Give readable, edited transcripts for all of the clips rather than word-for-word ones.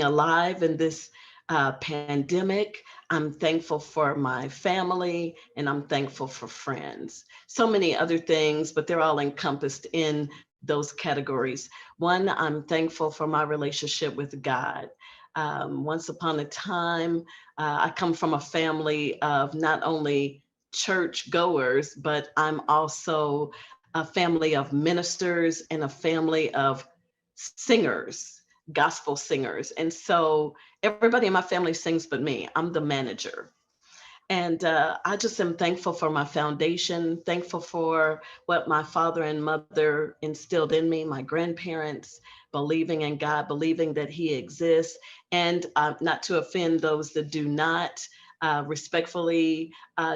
alive in this pandemic. I'm thankful for my family and I'm thankful for friends. So many other things, but they're all encompassed in those categories. One, I'm thankful for my relationship with God. Once upon a time, I come from a family of not only church goers, but I'm also a family of ministers and a family of singers, gospel singers. And so everybody in my family sings but me. I'm the manager. And I just am thankful for my foundation, thankful for what my father and mother instilled in me, my grandparents, believing in God, believing that He exists, and not to offend those that do not. Respectfully,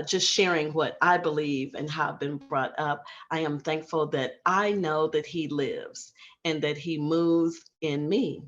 just sharing what I believe and how I've been brought up. I am thankful that I know that He lives and that He moves in me.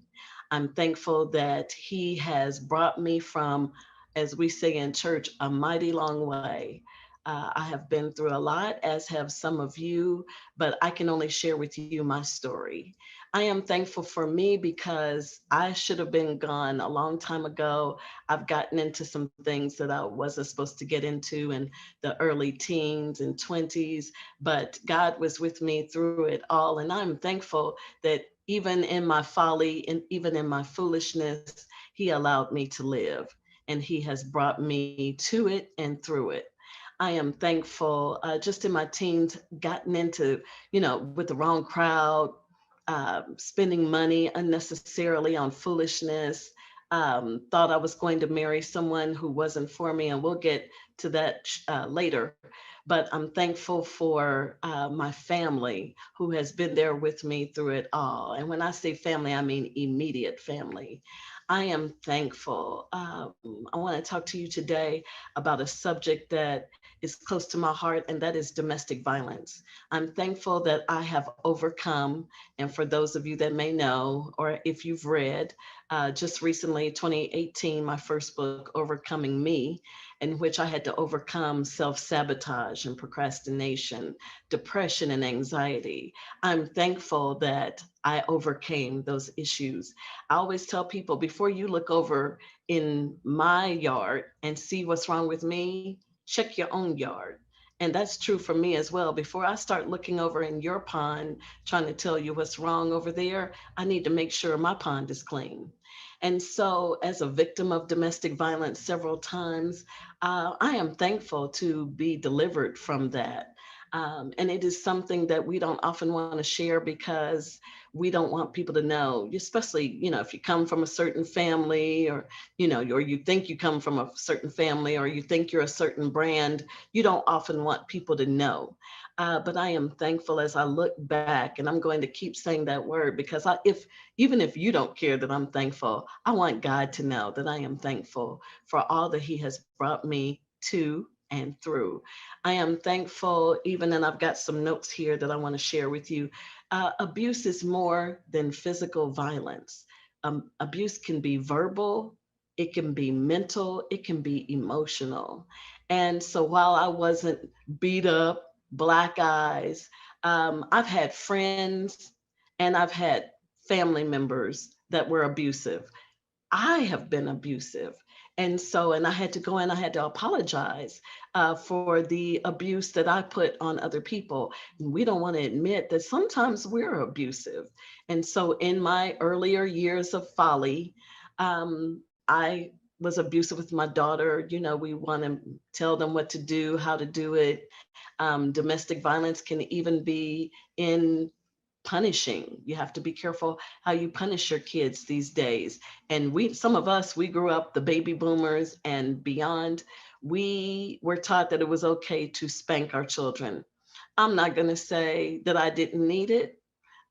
I'm thankful that He has brought me from, as we say in church, a mighty long way. I have been through a lot, as have some of you, but I can only share with you my story. I am thankful for me because I should have been gone a long time ago. I've gotten into some things that I wasn't supposed to get into in the early teens and 20s, but God was with me through it all. And I'm thankful that even in my folly and even in my foolishness, He allowed me to live and He has brought me to it and through it. I am thankful. Just in my teens, gotten into, with the wrong crowd, spending money unnecessarily on foolishness. Thought I was going to marry someone who wasn't for me, and we'll get to that later. But I'm thankful for my family who has been there with me through it all. And when I say family, I mean immediate family. I am thankful. I want to talk to you today about a subject that is close to my heart, and that is domestic violence. I'm thankful that I have overcome, and for those of you that may know, or if you've read, just recently, 2018, my first book, Overcoming Me, in which I had to overcome self sabotage and procrastination, depression, and anxiety. I'm thankful that I overcame those issues. I always tell people, before you look over in my yard and see what's wrong with me, check your own yard. And that's true for me as well. Before I start looking over in your pond, trying to tell you what's wrong over there, I need to make sure my pond is clean. And so, as a victim of domestic violence several times, I am thankful to be delivered from that. And it is something that we don't often want to share because we don't want people to know, especially, if you come from a certain family, or, or you think you come from a certain family, or you think you're a certain brand, you don't often want people to know. But I am thankful as I look back, and I'm going to keep saying that word because if even if you don't care that I'm thankful, I want God to know that I am thankful for all that He has brought me to and through. I am thankful, even, and I've got some notes here that I want to share with you. Abuse is more than physical violence. Abuse can be verbal, it can be mental, it can be emotional. And so while I wasn't beat up, black eyes, I've had friends and I've had family members that were abusive. I have been abusive. And so, and I had to go and I had to apologize for the abuse that I put on other people. We don't want to admit that sometimes we're abusive. And so, in my earlier years of folly, I was abusive with my daughter. We want to tell them what to do, how to do it. Domestic violence can even be in punishing. You have to be careful how you punish your kids these days. And some of us, we grew up, the baby boomers and beyond, we were taught that it was okay to spank our children. I'm not going to say that I didn't need it.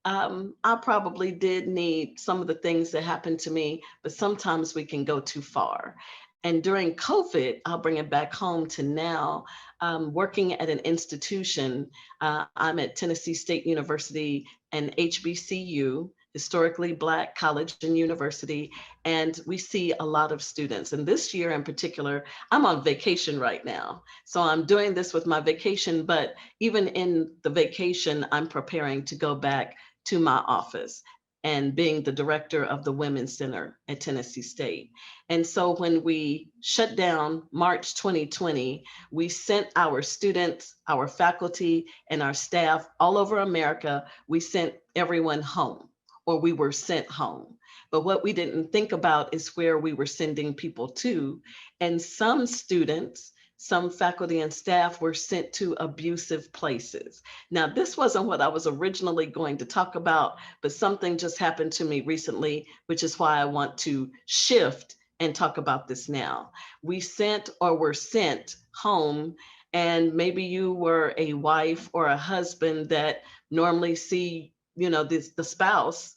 I probably did need some of the things that happened to me, but sometimes we can go too far. And during COVID, I'll bring it back home to now, working at an institution. I'm at Tennessee State University and HBCU, historically Black college and university, and we see a lot of students. And this year in particular, I'm on vacation right now. So I'm doing this with my vacation, but even in the vacation, I'm preparing to go back to my office. and being the director of the Women's Center at Tennessee State. And so when we shut down March 2020, we sent our students, our faculty, and our staff all over America, we sent everyone home, or we were sent home. But what we didn't think about is where we were sending people to. And some students, some faculty and staff were sent to abusive places. Now, this wasn't what I was originally going to talk about, but something just happened to me recently, which is why I want to shift and talk about this now. We sent or were sent home, and maybe you were a wife or a husband that normally see, the spouse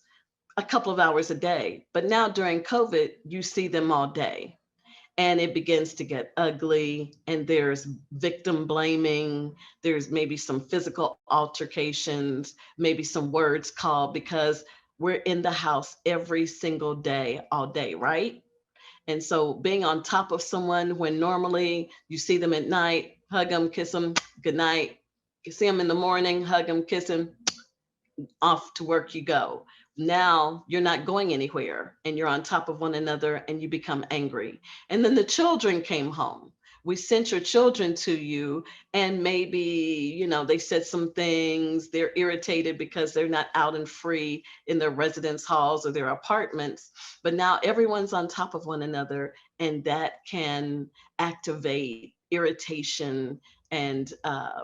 a couple of hours a day. But now during COVID, you see them all day. And it begins to get ugly, and there's victim blaming. There's maybe some physical altercations, maybe some words called, because we're in the house every single day, all day, right? And so being on top of someone when normally you see them at night, hug them, kiss them, good night. You see them in the morning, hug them, kiss them, off to work you go. Now you're not going anywhere, and you're on top of one another, and you become angry. And then the children came home. We sent your children to you, and maybe, they said some things. They're irritated because they're not out and free in their residence halls or their apartments. But now everyone's on top of one another, and that can activate irritation and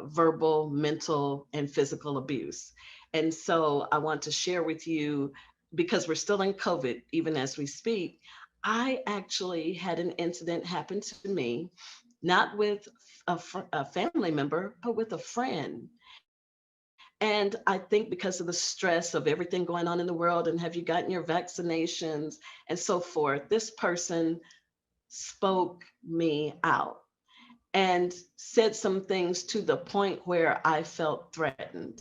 verbal, mental, and physical abuse. And so I want to share with you, because we're still in COVID, even as we speak, I actually had an incident happen to me, not with a family member, but with a friend. And I think because of the stress of everything going on in the world, and have you gotten your vaccinations and so forth, this person spoke me out and said some things to the point where I felt threatened.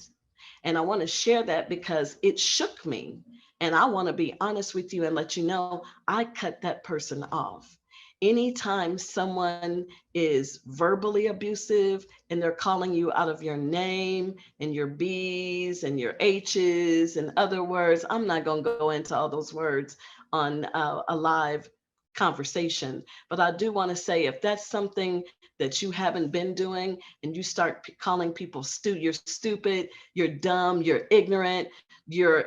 And I want to share that because it shook me. And I want to be honest with you and let you know I cut that person off. Anytime someone is verbally abusive and they're calling you out of your name and your B's and your H's and other words, I'm not going to go into all those words on a live conversation. But I do want to say, if that's something that you haven't been doing, and you start calling people you're stupid, you're dumb, you're ignorant, you're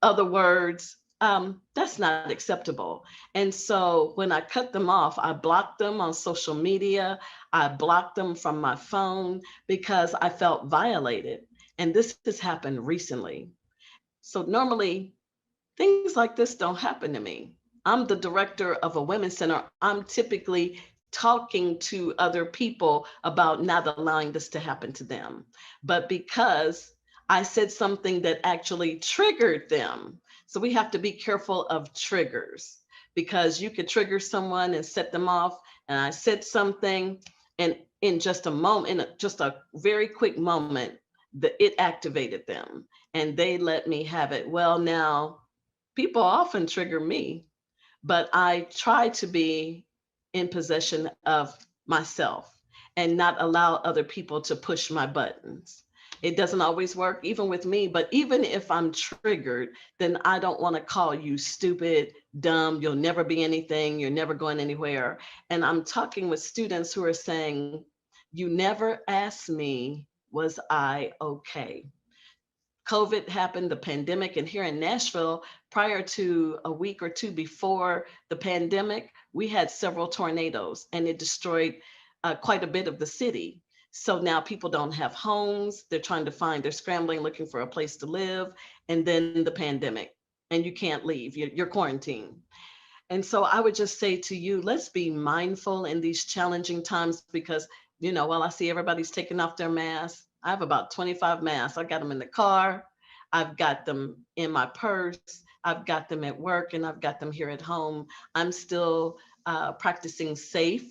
other words, that's not acceptable. And so when I cut them off, I blocked them on social media. I blocked them from my phone because I felt violated. And this has happened recently. So normally things like this don't happen to me. I'm the director of a women's center. I'm typically talking to other people about not allowing this to happen to them. But because I said something that actually triggered them. So we have to be careful of triggers, because you could trigger someone and set them off. And I said something, and in just a moment, just a very quick moment, it activated them and they let me have it. Well, now people often trigger me, but I try to be in possession of myself and not allow other people to push my buttons. It doesn't always work, even with me, but even if I'm triggered, then I don't want to call you stupid, dumb, you'll never be anything, you're never going anywhere. And I'm talking with students who are saying, you never asked me, was I okay? COVID happened, the pandemic, and here in Nashville, prior to a week or two before the pandemic, we had several tornadoes, and it destroyed quite a bit of the city. So now people don't have homes. They're trying to they're scrambling, looking for a place to live. And then the pandemic, and you can't leave, you're quarantined. And so I would just say to you, let's be mindful in these challenging times, because, while I see everybody's taking off their masks, I have about 25 masks. I got them in the car. I've got them in my purse. I've got them at work, and I've got them here at home. I'm still practicing safe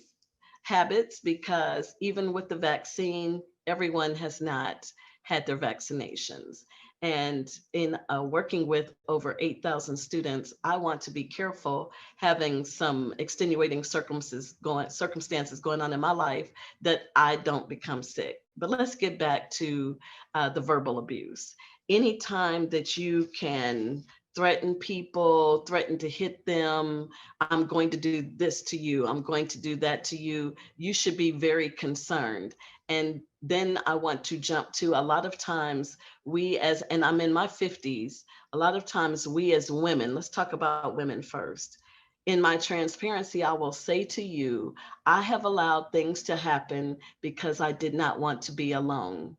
habits, because even with the vaccine, everyone has not had their vaccinations. And in working with over 8,000 students, I want to be careful having some extenuating circumstances going on in my life, that I don't become sick. But let's get back to the verbal abuse. Anytime that you can threaten people, threaten to hit them. I'm going to do this to you. I'm going to do that to you. You should be very concerned. And then I want to jump to a lot of times and I'm in my 50s, a lot of times we as women, let's talk about women first. In my transparency, I will say to you, I have allowed things to happen because I did not want to be alone.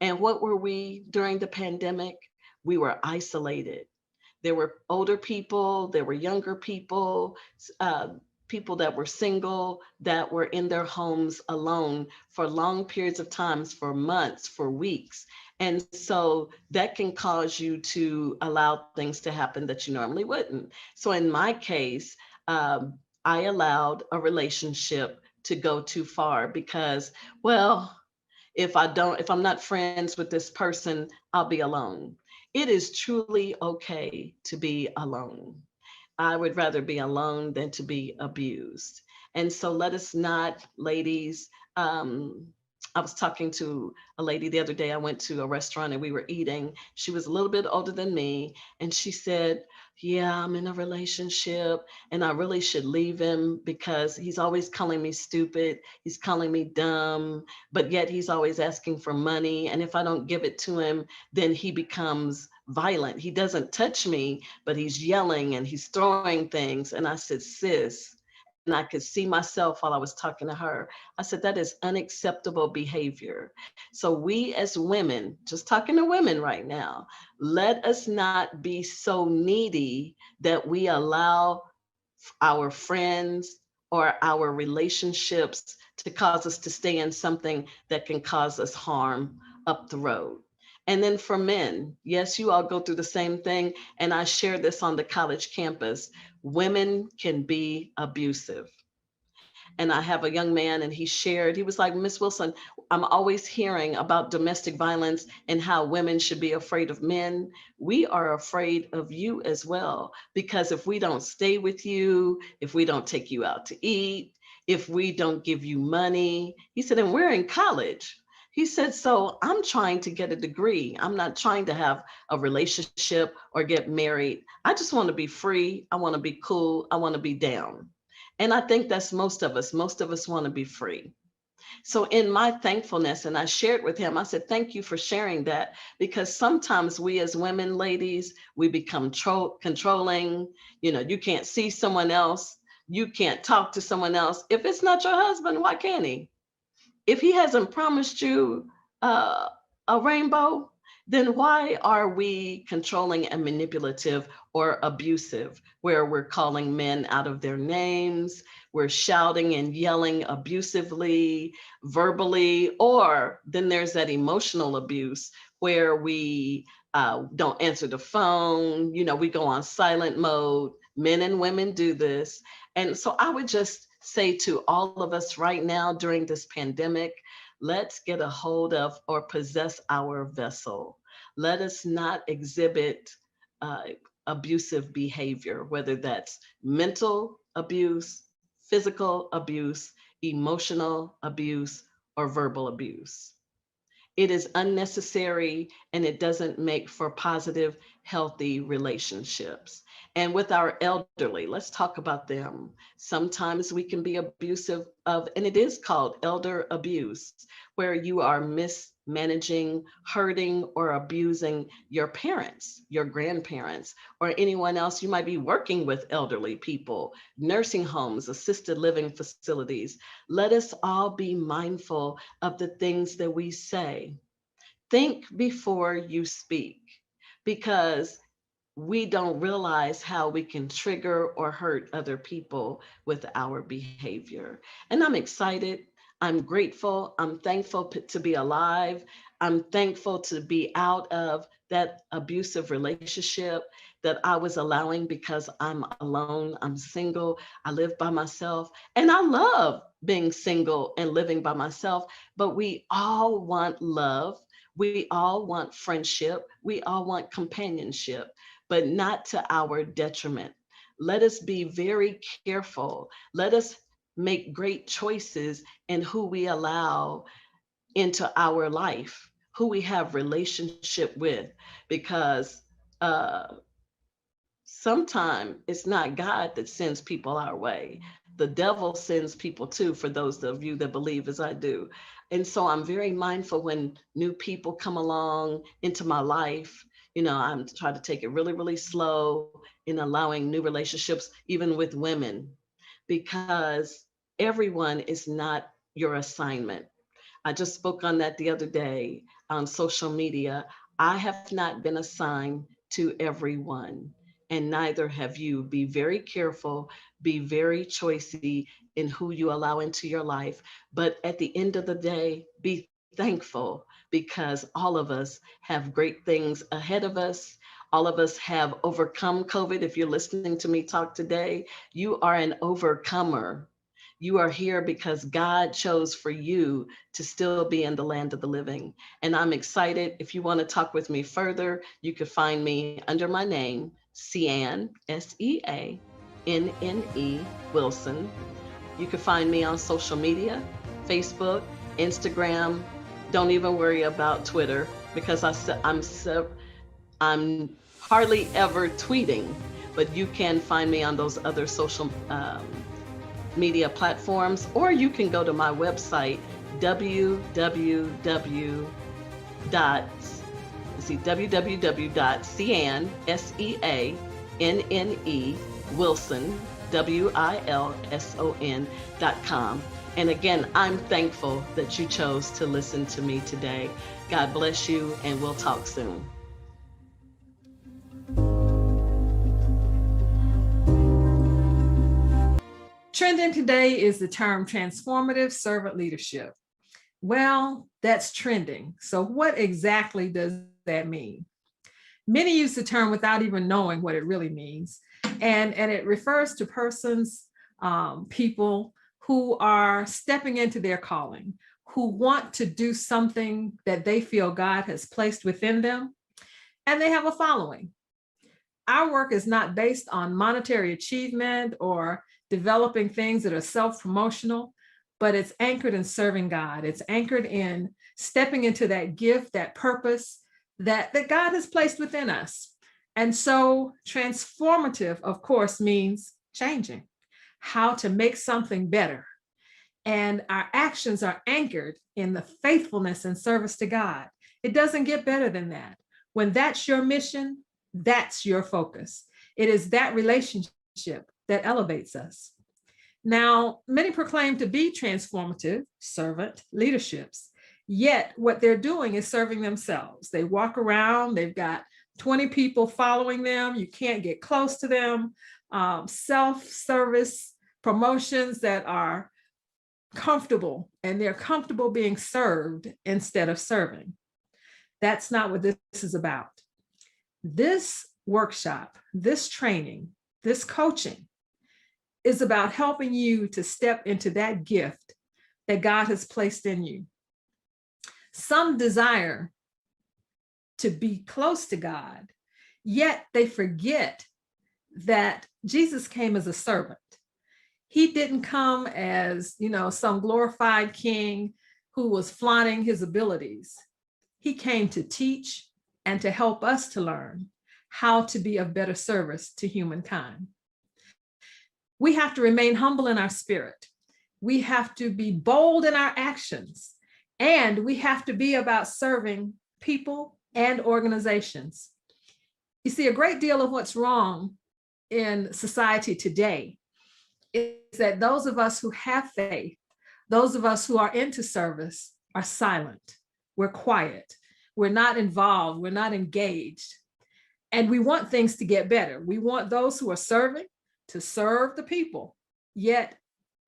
And what were we during the pandemic? We were isolated. There were older people, there were younger people, uh, people that were single, that were in their homes alone for long periods of times, for months, for weeks. And so that can cause you to allow things to happen that you normally wouldn't. So in my case, I allowed a relationship to go too far because, well, if I'm not friends with this person, I'll be alone. It is truly okay to be alone. I would rather be alone than to be abused. And so let us not, ladies. I was talking to a lady the other day. I went to a restaurant and we were eating. She was a little bit older than me. And she said, yeah, I'm in a relationship and I really should leave him because he's always calling me stupid. He's calling me dumb, but yet he's always asking for money. And if I don't give it to him, then he becomes violent. He doesn't touch me, but he's yelling and he's throwing things. And I said, sis, and I could see myself while I was talking to her. I said, that is unacceptable behavior. So we as women, just talking to women right now, let us not be so needy that we allow our friends or our relationships to cause us to stay in something that can cause us harm up the road. And then for men, yes, you all go through the same thing. And I share this on the college campus. Women can be abusive. And I have a young man, and he was like, Miss Wilson, I'm always hearing about domestic violence and how women should be afraid of men. We are afraid of you as well, because if we don't stay with you, if we don't take you out to eat, if we don't give you money, he said, and we're in college. He said, so I'm trying to get a degree. I'm not trying to have a relationship or get married. I just want to be free. I want to be cool. I want to be down. And I think that's most of us. Most of us want to be free. So, in my thankfulness, and I shared with him, I said, thank you for sharing that, because sometimes we as women, ladies, we become controlling. You know, you can't see someone else. You can't talk to someone else. If it's not your husband, why can't he? If he hasn't promised you uh, a rainbow, then why are we controlling and manipulative or abusive, where we're calling men out of their names, we're shouting and yelling abusively, verbally, or then there's that emotional abuse where we don't answer the phone, you know, we go on silent mode. Men and women do this. And so I would just say to all of us right now during this pandemic, let's get a hold of or possess our vessel. Let us not exhibit uh, abusive behavior, whether that's mental abuse, physical abuse, emotional abuse, or verbal abuse. It is unnecessary and it doesn't make for positive, healthy relationships. And with our elderly, let's talk about them. Sometimes we can be abusive and it is called elder abuse, where you are mismanaging, hurting, or abusing your parents, your grandparents, or anyone else. You might be working with elderly people, nursing homes, assisted living facilities. Let us all be mindful of the things that we say. Think before you speak, because we don't realize how we can trigger or hurt other people with our behavior. And I'm excited. I'm grateful. I'm thankful to be alive. I'm thankful to be out of that abusive relationship that I was allowing because I'm alone. I'm single. I live by myself. And I love being single and living by myself. But we all want love. We all want friendship. We all want companionship, but not to our detriment. Let us be very careful. Let us make great choices in who we allow into our life, who we have relationship with, because uh, sometimes it's not God that sends people our way. The devil sends people too, for those of you that believe as I do. And so I'm very mindful when new people come along into my life. I'm trying to take it really, really slow in allowing new relationships, even with women, because everyone is not your assignment. I just spoke on that the other day on social media. I have not been assigned to everyone, and neither have you. Be very careful, be very choicey in who you allow into your life. But at the end of the day, be thankful because all of us have great things ahead of us. All of us have overcome COVID. If you're listening to me talk today, you are an overcomer. You are here because God chose for you to still be in the land of the living. And I'm excited. If you want to talk with me further, you can find me under my name, Seanne, Seanne Wilson. You can find me on social media, Facebook, Instagram. Don't even worry about Twitter because I'm hardly ever tweeting, but you can find me on those other social media platforms, or you can go to my website, www.seanne, Wilson, WILSON.com. And again, I'm thankful that you chose to listen to me today. God bless you, and we'll talk soon. Trending today is the term transformative servant leadership. Well, that's trending. So what exactly does that mean? Many use the term without even knowing what it really means. And it refers to persons, people who are stepping into their calling, who want to do something that they feel God has placed within them, and they have a following. Our work is not based on monetary achievement or developing things that are self-promotional, but it's anchored in serving God. It's anchored in stepping into that gift, that purpose that God has placed within us. And so transformative, of course, means changing, how to make something better. And our actions are anchored in the faithfulness and service to God. It doesn't get better than that. When that's your mission, that's your focus. It is that relationship that elevates us. Now, many proclaim to be transformative servant leaderships, yet what they're doing is serving themselves. They walk around, they've got 20 people following them. You can't get close to them. Self-service promotions that are comfortable, and they're comfortable being served instead of serving. That's not what this is about. This workshop, this training, this coaching is about helping you to step into that gift that God has placed in you. Some desire to be close to God, yet they forget that Jesus came as a servant. He didn't come as, some glorified king who was flaunting his abilities. He came to teach and to help us to learn how to be of better service to humankind. We have to remain humble in our spirit. We have to be bold in our actions, and we have to be about serving people and organizations. You see, a great deal of what's wrong in society today is that those of us who have faith, those of us who are into service, are silent. We're quiet. We're not involved. We're not engaged. And we want things to get better. We want those who are serving to serve the people, yet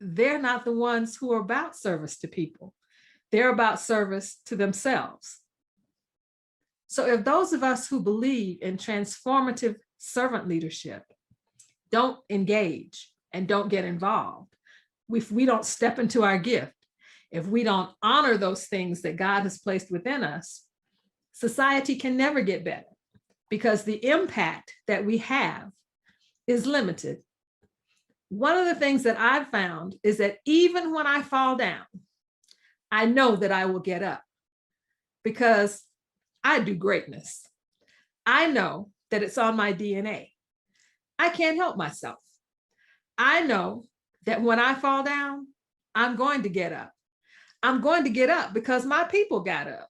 they're not the ones who are about service to people. They're about service to themselves. So if those of us who believe in transformative servant leadership don't engage and don't get involved, if we don't step into our gift, if we don't honor those things that God has placed within us, society can never get better because the impact that we have is limited. One of the things that I've found is that even when I fall down, I know that I will get up because I do greatness. I know that it's on my DNA. I can't help myself. I know that when I fall down, I'm going to get up. I'm going to get up because my people got up.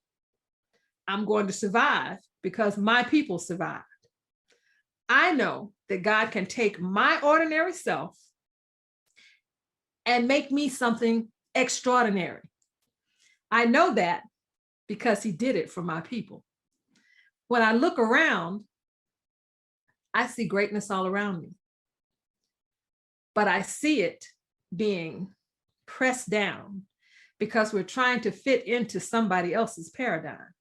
I'm going to survive because my people survived. I know that God can take my ordinary self and make me something extraordinary. I know that because he did it for my people. When I look around, I see greatness all around me, but I see it being pressed down because we're trying to fit into somebody else's paradigm.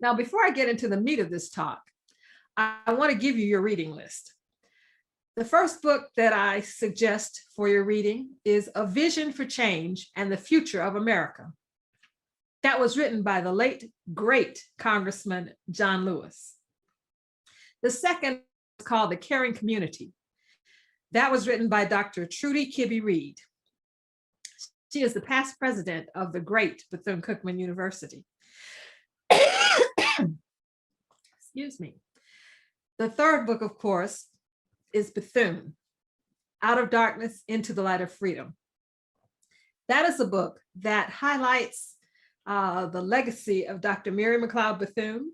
Now, before I get into the meat of this talk, I want to give you your reading list. The first book that I suggest for your reading is A Vision for Change and the Future of America. That was written by the late, great Congressman John Lewis. The second is called The Caring Community. That was written by Dr. Trudy Kibbe Reed. She is the past president of the great Bethune-Cookman University. Excuse me. The third book, of course, is Bethune, Out of Darkness into the Light of Freedom. That is a book that highlights the legacy of Dr. Mary McLeod Bethune.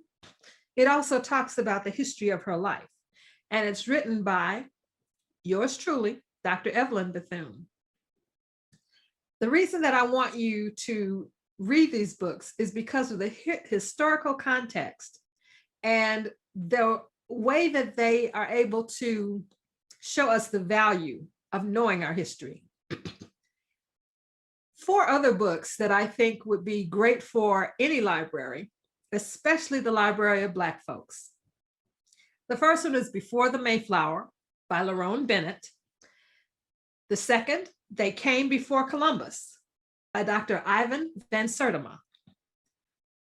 It also talks about the history of her life, and it's written by yours truly, Dr. Evelyn Bethune. The reason that I want you to read these books is because of the historical context and the way that they are able to show us the value of knowing our history. 4 other books that I think would be great for any library, especially the Library of Black folks. The first one is Before the Mayflower by Lerone Bennett. The second, They Came Before Columbus by Dr. Ivan Van Sertima.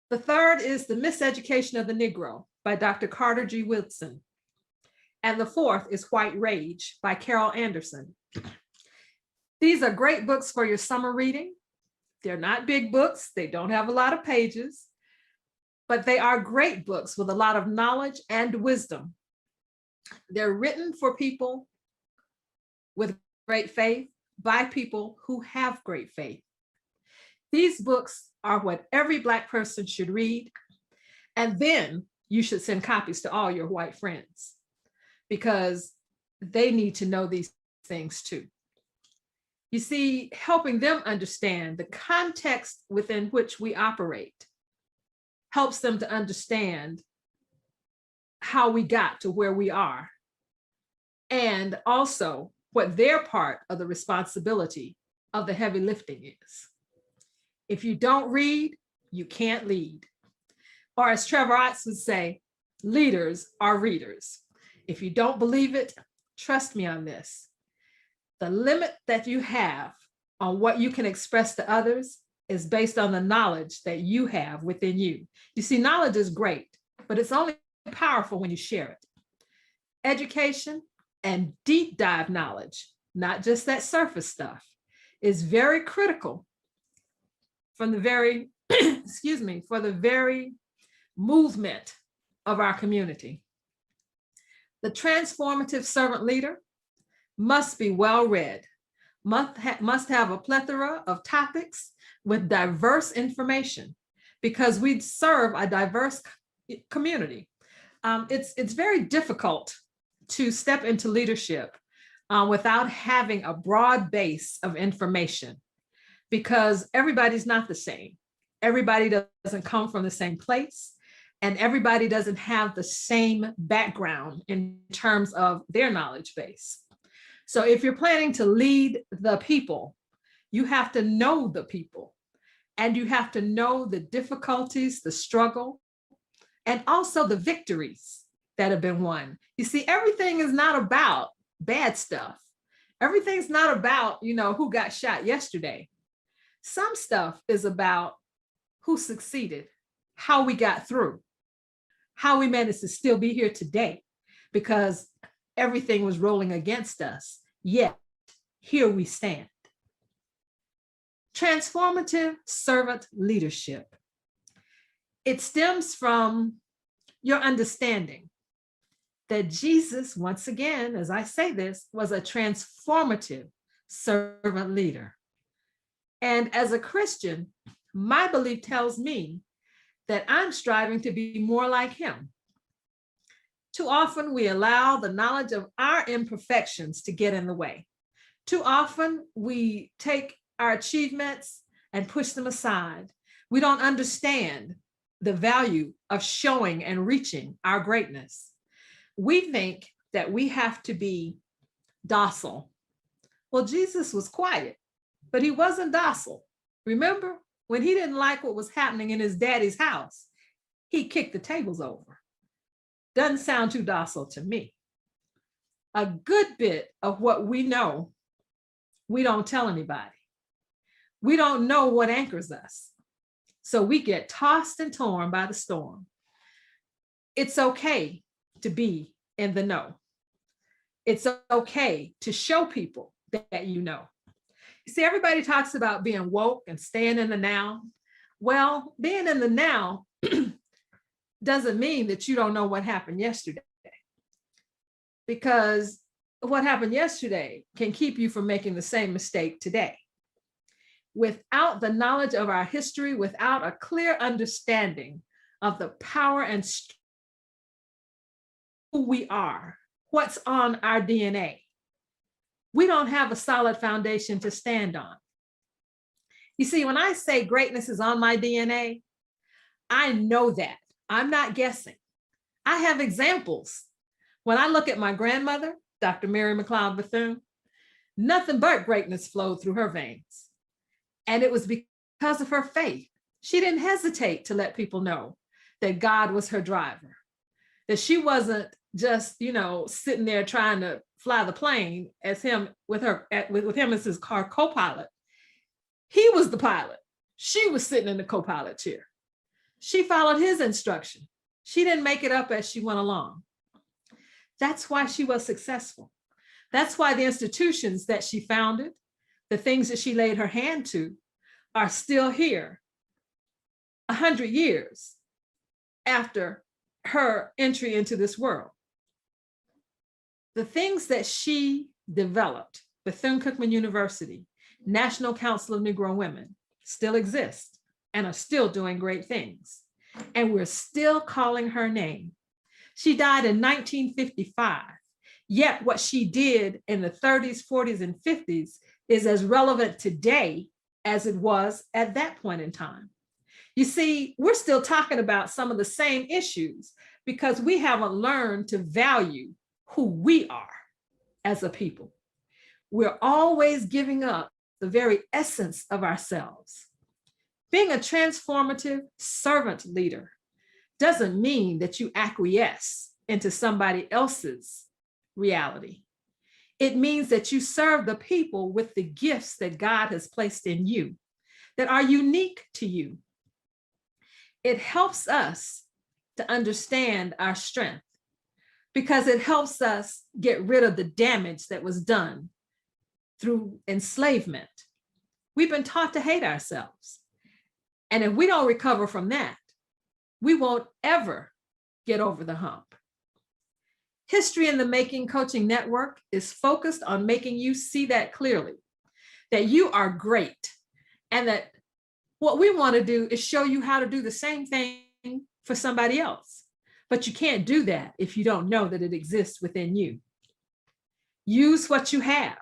The third is The Miseducation of the Negro by Dr. Carter G. Woodson. And the fourth is White Rage by Carol Anderson. These are great books for your summer reading. They're not big books. They don't have a lot of pages, but they are great books with a lot of knowledge and wisdom. They're written for people with great faith by people who have great faith. These books are what every Black person should read, and then you should send copies to all your white friends because they need to know these things too. You see, helping them understand the context within which we operate helps them to understand how we got to where we are, and also what their part of the responsibility of the heavy lifting is. If you don't read, you can't lead. Or as Trevor Otts would say, leaders are readers. If you don't believe it, trust me on this. The limit that you have on what you can express to others is based on the knowledge that you have within you. You see, knowledge is great, but it's only powerful when you share it. Education and deep dive knowledge, not just that surface stuff, is very critical from the very, excuse me, for the very movement of our community. The transformative servant leader must be well read, must have a plethora of topics with diverse information, because we serve a diverse community. It's very difficult to step into leadership without having a broad base of information, because everybody's not the same. Everybody doesn't come from the same place, and everybody doesn't have the same background in terms of their knowledge base. So if you're planning to lead the people, you have to know the people, and you have to know the difficulties, the struggle, and also the victories that have been won. You see, everything is not about bad stuff. Everything's not about, who got shot yesterday. Some stuff is about who succeeded, how we got through, how we managed to still be here today, because everything was rolling against us, yet here we stand. Transformative servant leadership. It stems from your understanding that Jesus, once again, as I say this, was a transformative servant leader. And as a Christian, my belief tells me that I'm striving to be more like him. Too often we allow the knowledge of our imperfections to get in the way. Too often we take our achievements and push them aside. We don't understand the value of showing and reaching our greatness. We think that we have to be docile. Well, Jesus was quiet, but he wasn't docile. Remember, when he didn't like what was happening in his daddy's house, he kicked the tables over. Doesn't sound too docile to me. A good bit of what we know, we don't tell anybody. We don't know what anchors us. So we get tossed and torn by the storm. It's okay to be in the know. It's okay to show people that you know. You see, everybody talks about being woke and staying in the now. Well, being in the now doesn't mean that you don't know what happened yesterday. Because what happened yesterday can keep you from making the same mistake today. Without the knowledge of our history, without a clear understanding of the power and strength of who we are, what's on our DNA, we don't have a solid foundation to stand on. You see, when I say greatness is on my DNA, I know that. I'm not guessing. I have examples. When I look at my grandmother, Dr. Mary McLeod Bethune, nothing but greatness flowed through her veins. And it was because of her faith. She didn't hesitate to let people know that God was her driver, that she wasn't just, sitting there trying to fly the plane as him with him as his car co-pilot. He was the pilot. She was sitting in the co-pilot chair. She followed his instruction. She didn't make it up as she went along. That's why she was successful. That's why the institutions that she founded, the things that she laid her hand to, are still here 100 years after her entry into this world. The things that she developed, Bethune-Cookman University, National Council of Negro Women, still exist and are still doing great things. And we're still calling her name. She died in 1955, yet what she did in the 30s, 40s, and 50s is as relevant today as it was at that point in time. You see, we're still talking about some of the same issues because we haven't learned to value who we are as a people. We're always giving up the very essence of ourselves. Being a transformative servant leader doesn't mean that you acquiesce into somebody else's reality. It means that you serve the people with the gifts that God has placed in you that are unique to you. It helps us to understand our strength because it helps us get rid of the damage that was done through enslavement. We've been taught to hate ourselves. And if we don't recover from that, we won't ever get over the hump. History in the Making Coaching Network is focused on making you see that clearly, that you are great, and that what we want to do is show you how to do the same thing for somebody else. But you can't do that if you don't know that it exists within you. Use what you have,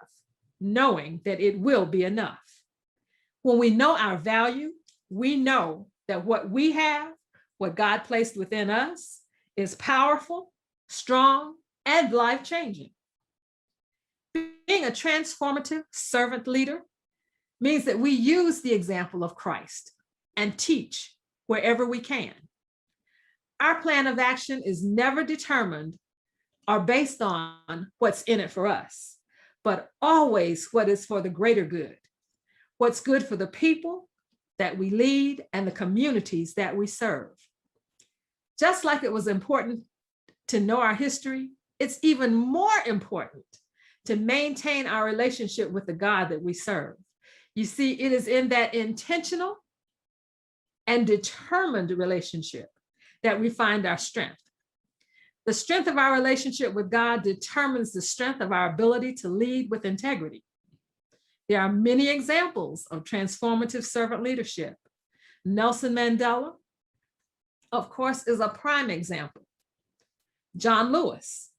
knowing that it will be enough. When we know our value, we know that what we have, what God placed within us, is powerful, strong, and life-changing. Being a transformative servant leader means that we use the example of Christ and teach wherever we can. Our plan of action is never determined or based on what's in it for us, but always what is for the greater good, what's good for the people that we lead and the communities that we serve. Just like it was important to know our history, it's even more important to maintain our relationship with the God that we serve. You see, it is in that intentional and determined relationship that we find our strength. The strength of our relationship with God determines the strength of our ability to lead with integrity. There are many examples of transformative servant leadership. Nelson Mandela, of course, is a prime example. John Lewis,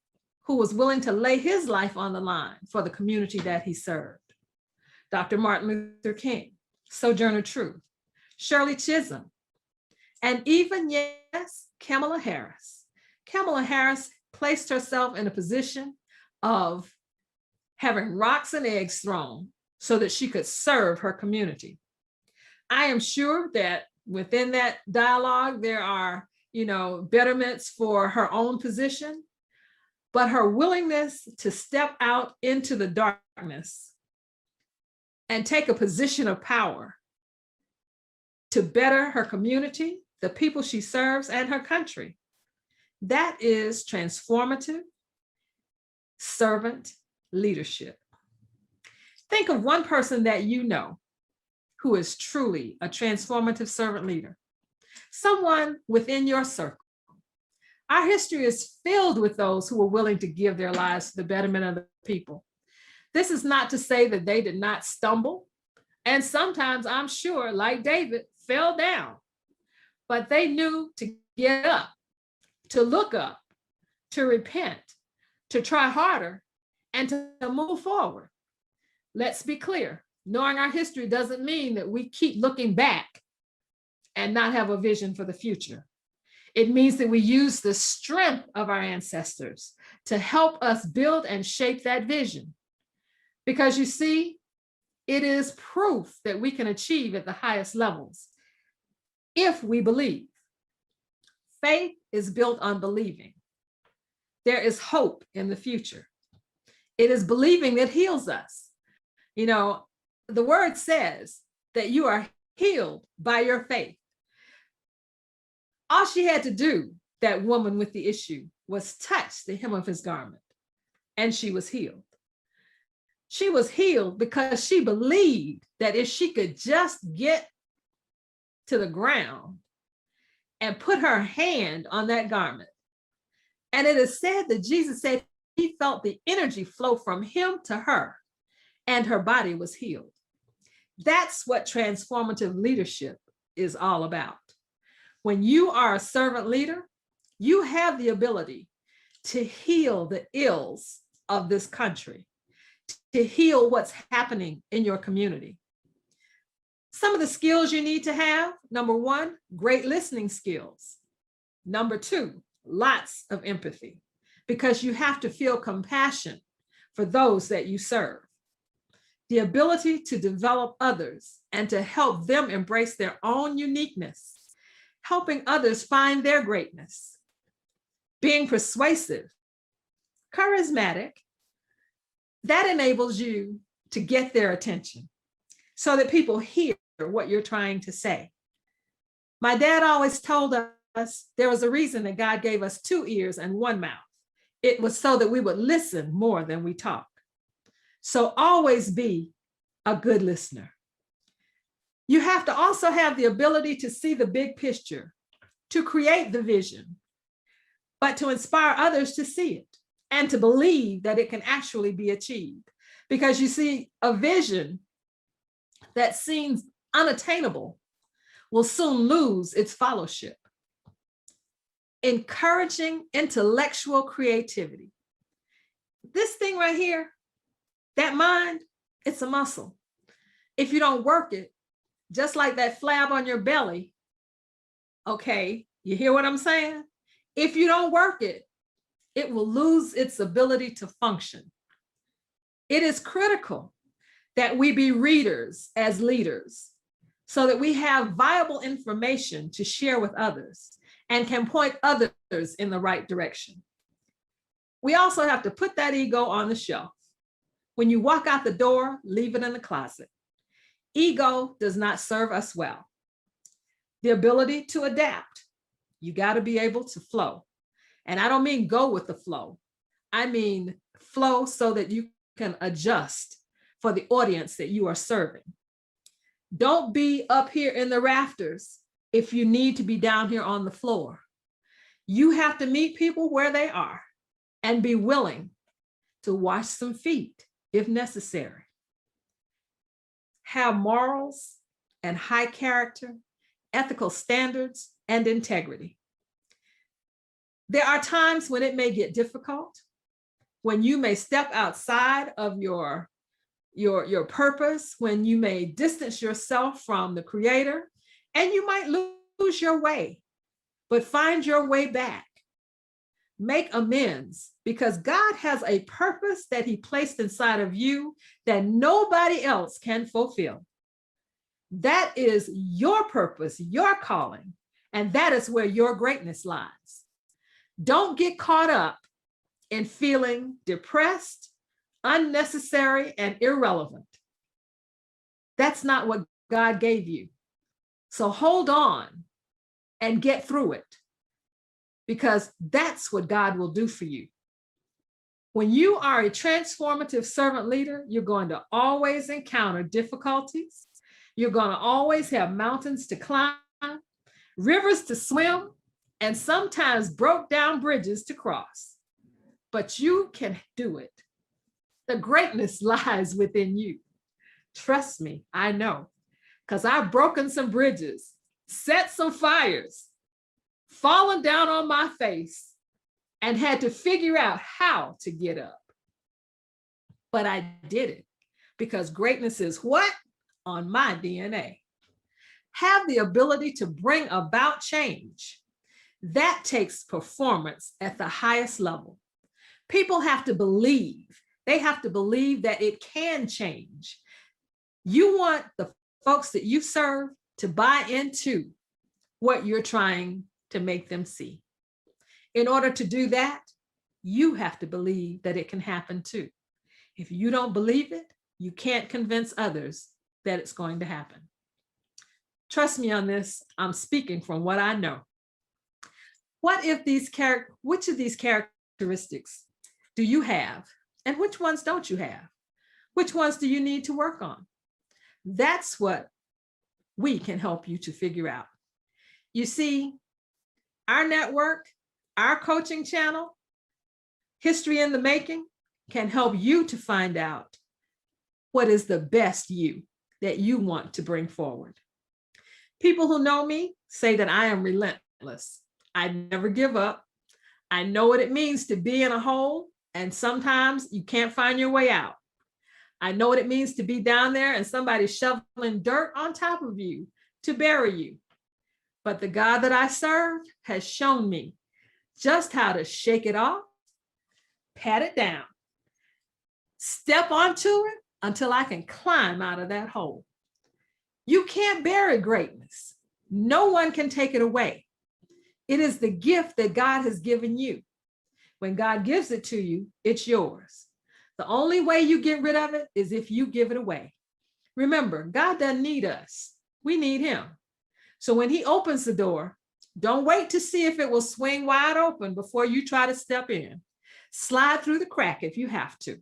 who was willing to lay his life on the line for the community that he served. Dr. Martin Luther King, Sojourner Truth, Shirley Chisholm, and even, yes, Kamala Harris. Kamala Harris placed herself in a position of having rocks and eggs thrown so that she could serve her community. I am sure that within that dialogue, there are, betterments for her own position, but her willingness to step out into the darkness and take a position of power to better her community, the people she serves, and her country. That is transformative servant leadership. Think of one person that you know who is truly a transformative servant leader, someone within your circle. Our history is filled with those who were willing to give their lives to the betterment of the people. This is not to say that they did not stumble, and sometimes, I'm sure, like David, fell down, but they knew to get up, to look up, to repent, to try harder, and to move forward. Let's be clear, knowing our history doesn't mean that we keep looking back and not have a vision for the future. It means that we use the strength of our ancestors to help us build and shape that vision. Because you see, it is proof that we can achieve at the highest levels if we believe. Faith is built on believing. There is hope in the future. It is believing that heals us. The word says that you are healed by your faith. All she had to do, that woman with the issue, was touch the hem of his garment, and she was healed. She was healed because she believed that if she could just get to the ground and put her hand on that garment. And it is said that Jesus said he felt the energy flow from him to her, and her body was healed. That's what transformative leadership is all about. When you are a servant leader, you have the ability to heal the ills of this country, to heal what's happening in your community. Some of the skills you need to have: number one, great listening skills. Number two, lots of empathy, because you have to feel compassion for those that you serve. The ability to develop others and to help them embrace their own uniqueness, helping others find their greatness. Being persuasive, charismatic, that enables you to get their attention so that people hear what you're trying to say. My dad always told us there was a reason that God gave us 2 ears and 1 mouth. It was so that we would listen more than we talk. So always be a good listener. You have to also have the ability to see the big picture, to create the vision, but to inspire others to see it and to believe that it can actually be achieved. Because you see, a vision that seems unattainable will soon lose its fellowship. Encouraging intellectual creativity. This thing right here, that mind, it's a muscle. If you don't work it, just like that flab on your belly, okay, you hear what I'm saying? If you don't work it, it will lose its ability to function. It is critical that we be readers as leaders so that we have viable information to share with others and can point others in the right direction. We also have to put that ego on the shelf. When you walk out the door, leave it in the closet. Ego does not serve us well. The ability to adapt. You got to be able to flow. And I don't mean go with the flow. I mean flow so that you can adjust for the audience that you are serving. Don't be up here in the rafters if you need to be down here on the floor. You have to meet people where they are and be willing to wash some feet if necessary. Have morals and high character, ethical standards, and integrity. There are times when it may get difficult, when you may step outside of your purpose, when you may distance yourself from the Creator, and you might lose your way, but find your way back. Make amends, because God has a purpose that He placed inside of you that nobody else can fulfill. That is your purpose, your calling, and that is where your greatness lies. Don't get caught up in feeling depressed, unnecessary, and irrelevant. That's not what God gave you. So hold on and get through it, because that's what God will do for you. When you are a transformative servant leader, you're going to always encounter difficulties. You're going to always have mountains to climb, rivers to swim, and sometimes broke down bridges to cross. But you can do it. The greatness lies within you. Trust me, I know, because I've broken some bridges, set some fires, fallen down on my face, and had to figure out how to get up. But I did it, because greatness is what? On my DNA. Have the ability to bring about change. That takes performance at the highest level. People have to believe. They have to believe that it can change. You want the folks that you serve to buy into what you're trying to make them see. In order to do that, you have to believe that it can happen too. If you don't believe it, you can't convince others that it's going to happen. Trust me on this, I'm speaking from what I know. What if which of these characteristics do you have, and which ones don't you have? Which ones do you need to work on? That's what we can help you to figure out. You see, our network, our coaching channel, History in the Making, can help you to find out what is the best you that you want to bring forward. People who know me say that I am relentless. I never give up. I know what it means to be in a hole, and sometimes you can't find your way out. I know what it means to be down there and somebody's shoveling dirt on top of you to bury you. But the God that I serve has shown me just how to shake it off, pat it down, step onto it until I can climb out of that hole. You can't bury greatness. No one can take it away. It is the gift that God has given you. When God gives it to you, it's yours. The only way you get rid of it is if you give it away. Remember, God doesn't need us. We need Him. So when He opens the door, don't wait to see if it will swing wide open before you try to step in. Slide through the crack if you have to.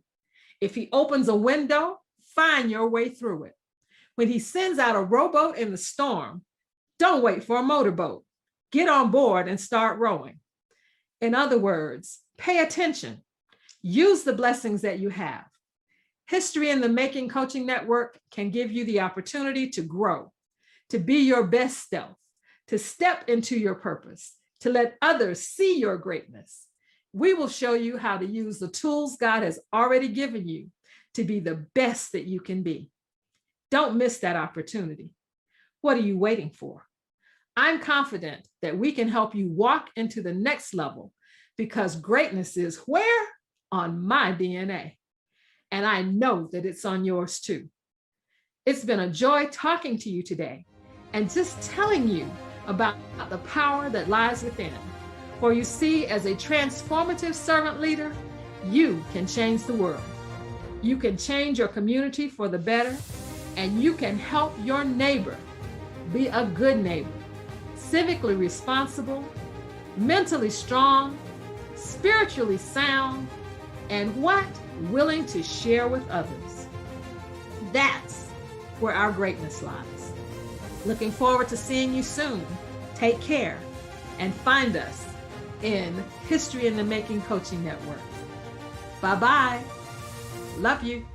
If He opens a window, find your way through it. When He sends out a rowboat in the storm, don't wait for a motorboat. Get on board and start rowing. In other words, pay attention. Use the blessings that you have. History in the Making Coaching Network can give you the opportunity to grow, to be your best self, to step into your purpose, to let others see your greatness. We will show you how to use the tools God has already given you to be the best that you can be. Don't miss that opportunity. What are you waiting for? I'm confident that we can help you walk into the next level, because greatness is where? On my DNA. And I know that it's on yours too. It's been a joy talking to you today and just telling you about the power that lies within. For you see, as a transformative servant leader, you can change the world. You can change your community for the better, and you can help your neighbor be a good neighbor, civically responsible, mentally strong, spiritually sound, and what? Willing to share with others. That's where our greatness lies. Looking forward to seeing you soon. Take care and find us in History in the Making Coaching Network. Bye-bye. Love you.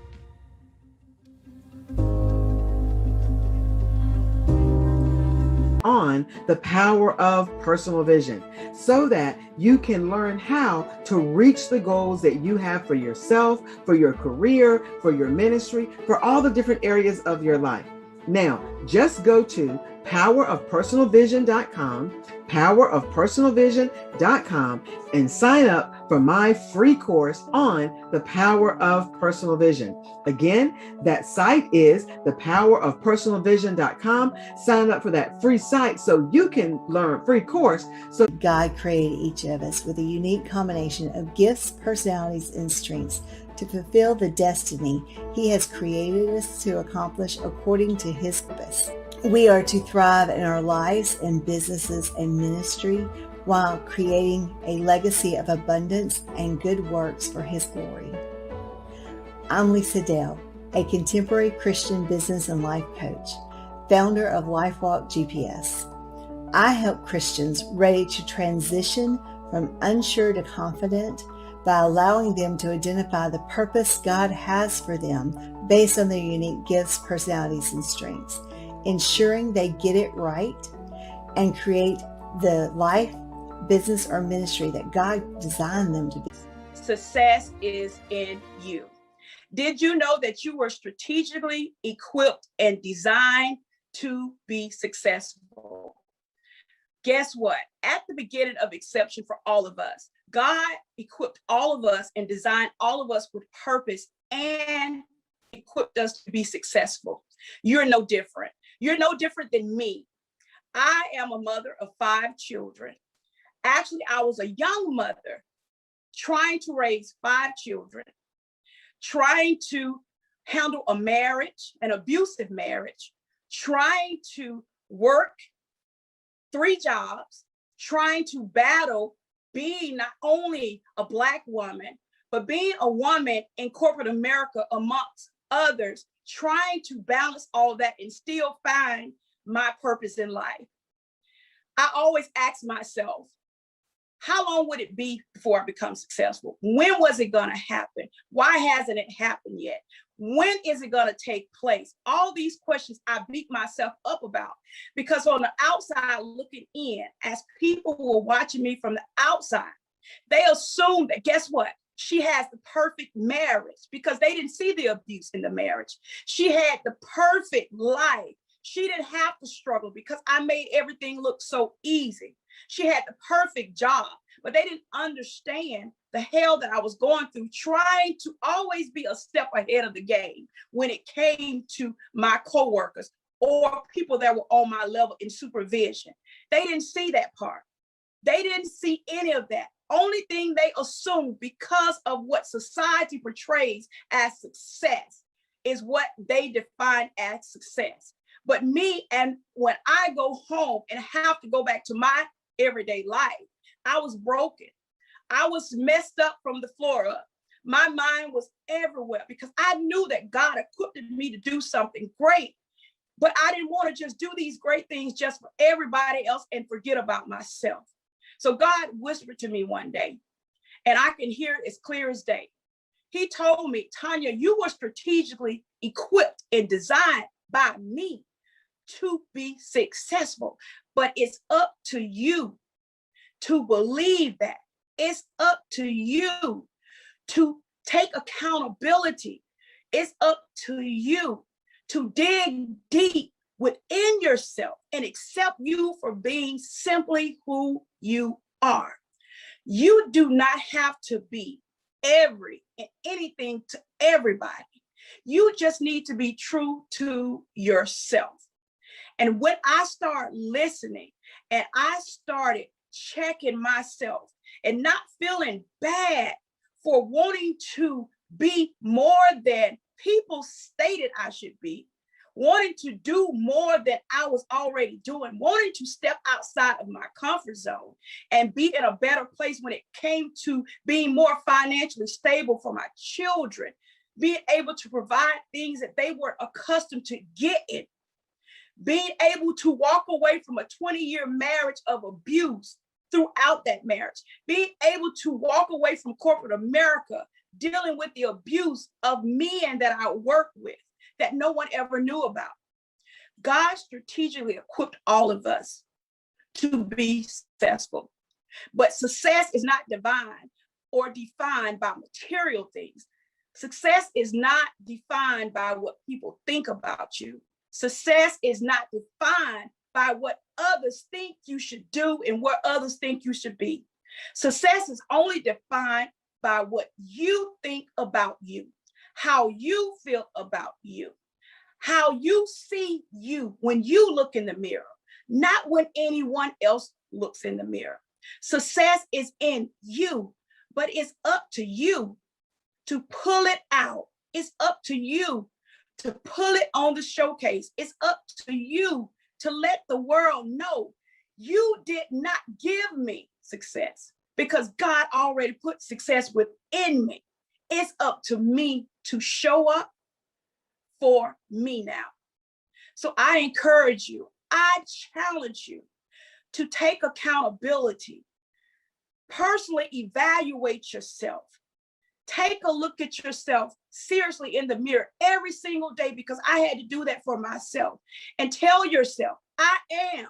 On the power of personal vision so that you can learn how to reach the goals that you have for yourself, for your career, for your ministry, for all the different areas of your life. Now, just go to powerofpersonalvision.com, powerofpersonalvision.com, and sign up for my free course on the power of personal vision. Again, that site is thepowerofpersonalvision.com. Sign up for that free site so you can learn free course. So God created each of us with a unique combination of gifts, personalities, and strengths to fulfill the destiny He has created us to accomplish according to His purpose. We are to thrive in our lives and businesses and ministry while creating a legacy of abundance and good works for His glory. I'm Lisa Dale, a contemporary Christian business and life coach, founder of LifeWalk GPS. I help Christians ready to transition from unsure to confident by allowing them to identify the purpose God has for them based on their unique gifts, personalities, and strengths, ensuring they get it right and create the life, business, or ministry that God designed them to be. Success is in you. Did you know that you were strategically equipped and designed to be successful? Guess what? At the beginning of Exception for all of us, God equipped all of us and designed all of us with purpose and equipped us to be successful. You're no different. You're no different than me. I am a mother of 5 children. Actually, I was a young mother trying to raise 5 children, trying to handle a marriage, an abusive marriage, trying to work 3 jobs, trying to battle being not only a Black woman, but being a woman in corporate America amongst others, trying to balance all of that and still find my purpose in life. I always ask myself, how long would it be before I become successful? When was it going to happen? Why hasn't it happened yet? When is it going to take place? All these questions I beat myself up about, because on the outside looking in, as people who were watching me from the outside, they assumed that, guess what? She has the perfect marriage because they didn't see the abuse in the marriage. She had the perfect life. She didn't have to struggle because I made everything look so easy. She had the perfect job, but they didn't understand the hell that I was going through, trying to always be a step ahead of the game when it came to my coworkers or people that were on my level in supervision. They didn't see that part. They didn't see any of that. Only thing they assumed, because of what society portrays as success, is what they define as success. But me, and when I go home and have to go back to my everyday life, I was broken. I was messed up from the floor up. My mind was everywhere because I knew that God equipped me to do something great. But I didn't want to just do these great things just for everybody else and forget about myself. So God whispered to me one day, and I can hear it as clear as day. He told me, Tanya, you were strategically equipped and designed by me to be successful, but it's up to you to believe that. It's up to you to take accountability. It's up to you to dig deep within yourself and accept you for being simply who you are. You do not have to be every and anything to everybody. You just need to be true to yourself. And when I start listening and I started checking myself and not feeling bad for wanting to be more than people stated I should be, wanting to do more than I was already doing, wanting to step outside of my comfort zone and be in a better place when it came to being more financially stable for my children, being able to provide things that they weren't accustomed to getting, being able to walk away from a 20-year marriage of abuse throughout that marriage, being able to walk away from corporate America, dealing with the abuse of men that I work with that no one ever knew about. God strategically equipped all of us to be successful. But success is not divine or defined by material things. Success is not defined by what people think about you. Success is not defined by what others think you should do and what others think you should be. Success is only defined by what you think about you, how you feel about you, how you see you when you look in the mirror, not when anyone else looks in the mirror. Success is in you, but it's up to you to pull it out. It's up to you to pull it on the showcase. It's up to you to let the world know you did not give me success, because God already put success within me. It's up to me to show up for me now. So I encourage you, I challenge you to take accountability, personally evaluate yourself. Take a look at yourself seriously in the mirror every single day, because I had to do that for myself. And tell yourself, I am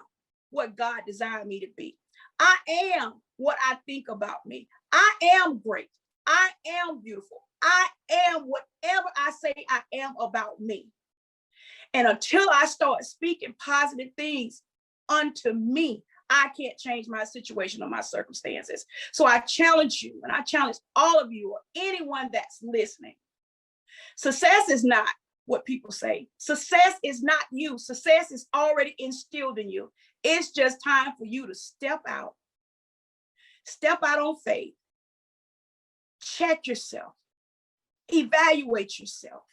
what God designed me to be. I am what I think about me. I am great. I am beautiful. I am whatever I say I am about me. And until I start speaking positive things unto me, I can't change my situation or my circumstances. So I challenge you, and I challenge all of you or anyone that's listening. Success is not what people say. Success is not you. Success is already instilled in you. It's just time for you to step out on faith, check yourself, evaluate yourself.